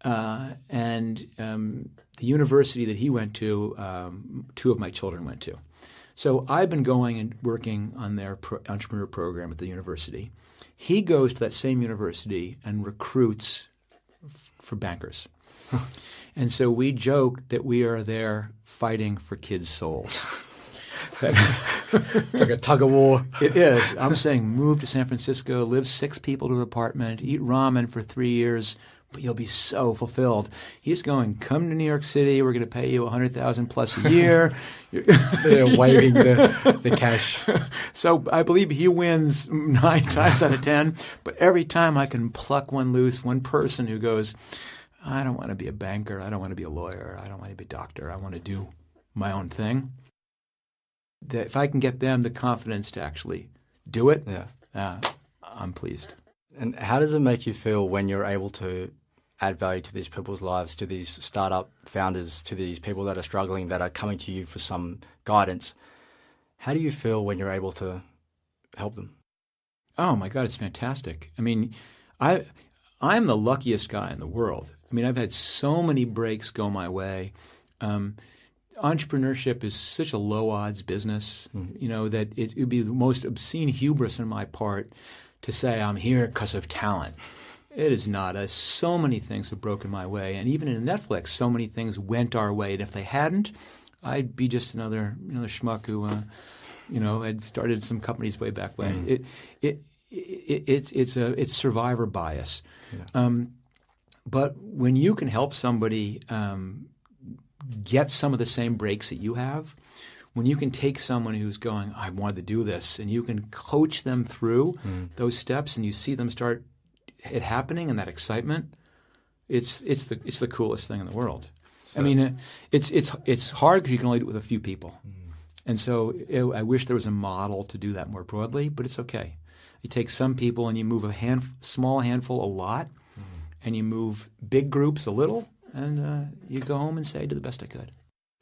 And the university that he went to, two of my children went to. So I've been going and working on their entrepreneur program at the university. He goes to that same university and recruits for bankers. And so we joke that we are there fighting for kids' souls.
It's like a tug of war.
It is. I'm saying move to San Francisco, live 6 people to an apartment, eat ramen for 3 years, but you'll be so fulfilled. He's going, come to New York City. We're going to pay you $100,000 plus a year.
They're waving the cash.
So I believe he wins 9 times out of 10. But every time I can pluck one loose, one person who goes, I don't want to be a banker. I don't want to be a lawyer. I don't want to be a doctor. I want to do my own thing. That if I can get them the confidence to actually do it, I'm pleased.
And how does it make you feel when you're able to add value to these people's lives, to these startup founders, to these people that are struggling, that are coming to you for some guidance? How do you feel when you're able to help them?
Oh, my God, it's fantastic. I mean, I'm the luckiest guy in the world. I mean, I've had so many breaks go my way. Entrepreneurship is such a low-odds business, that it would be the most obscene hubris on my part to say I'm here because of talent. It is not. So many things have broken my way. And even in Netflix, so many things went our way. And if they hadn't, I'd be just another schmuck who, had started some companies way back when. It's survivor bias. Yeah. But when you can help somebody get some of the same breaks that you have, when you can take someone who's going, I wanted to do this, and you can coach them through those steps, and you see them start it happening and that excitement, it's the coolest thing in the world. So, I mean, it's hard because you can only do it with a few people, and so I wish there was a model to do that more broadly, but it's okay. You take some people and you move a small handful a lot, and you move big groups a little, and you go home and say, I did the best I could.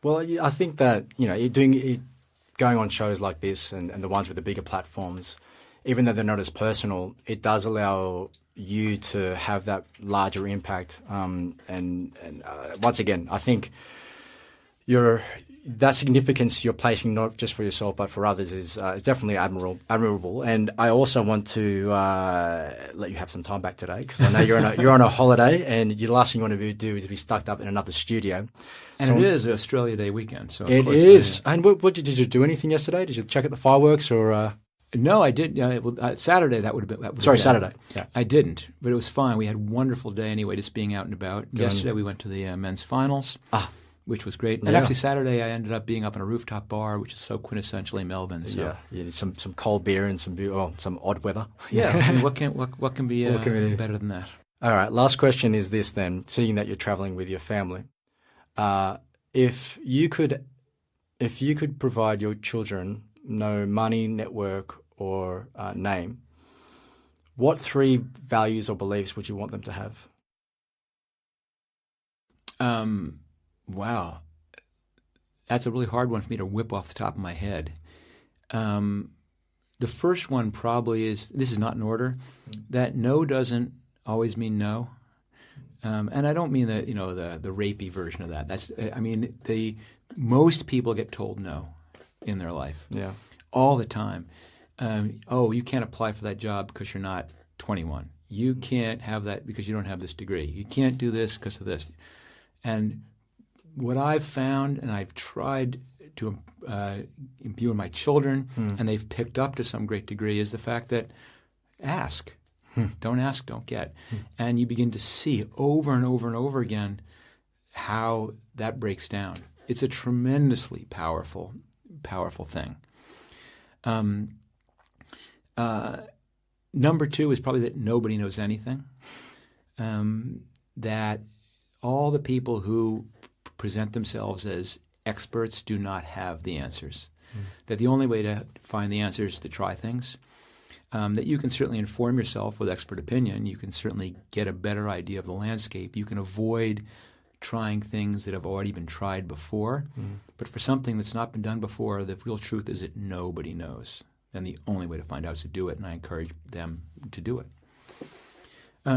Well, I think that going on shows like this and the ones with the bigger platforms, even though they're not as personal, it does allow you to have that larger impact. And once again, I think you're that significance you're placing not just for yourself but for others is definitely admirable. And I also want to let you have some time back today, because I know you're on a holiday, and the last thing you want to do is be stuck up in another studio.
And so it is Australia Day weekend, so
it is. And what did you do? Anything yesterday? Did you check out the fireworks or?
No, I did. Saturday, that would have been.
Saturday. Yeah.
I didn't, but it was fine. We had a wonderful day anyway, just being out and about. Yesterday, we went to the men's finals, which was great. And actually, Saturday, I ended up being up in a rooftop bar, which is so quintessentially Melbourne. So. Yeah,
some cold beer and some odd weather.
Yeah, I mean, what can be better than that?
All right, last question is this then. Seeing that you're traveling with your family, if you could provide your children no money, network, or name, what 3 values or beliefs would you want them to have?
Wow. That's a really hard one for me to whip off the top of my head. The first one probably is, this is not in order, that no doesn't always mean no. And I don't mean the rapey version of that. Most people get told no in their life.
Yeah.
All the time. You can't apply for that job because you're not 21. You can't have that because you don't have this degree. You can't do this because of this. And what I've found, and I've tried to imbue in my children, and they've picked up to some great degree, is the fact that ask. Don't ask, don't get. And you begin to see over and over and over again how that breaks down. It's a tremendously powerful thing. Number 2 is probably that nobody knows anything. That all the people who present themselves as experts do not have the answers. That the only way to find the answers is to try things. That you can certainly inform yourself with expert opinion. You can certainly get a better idea of the landscape. You can avoid trying things that have already been tried before. But for something that's not been done before, the real truth is that nobody knows. And the only way to find out is to do it, and I encourage them to do it. I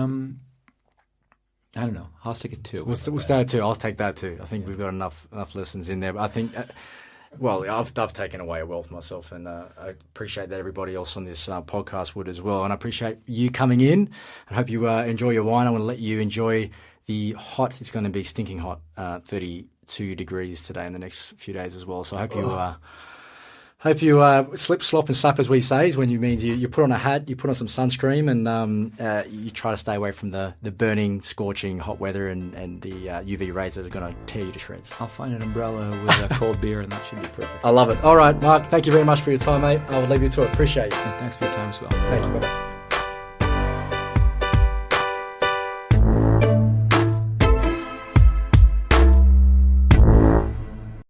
don't know. I'll stick at 2.
We'll start at 2. I'll take that too. I think we've got enough lessons in there. But I think, I've taken away a wealth myself, and I appreciate that everybody else on this podcast would as well. And I appreciate you coming in. I hope you enjoy your wine. I want to let you enjoy the hot. It's going to be stinking hot, 32 degrees today in the next few days as well. So I hope you slip, slop, and slap, as we say, when you put on a hat, you put on some sunscreen, and you try to stay away from the burning, scorching hot weather and the UV rays that are going to tear you to shreds.
I'll find an umbrella with a cold beer, and that should be perfect.
I love it. All right, Marc, thank you very much for your time, mate. I'll leave you to it. Appreciate it.
And thanks for your time as well.
Thank you. Bye-bye.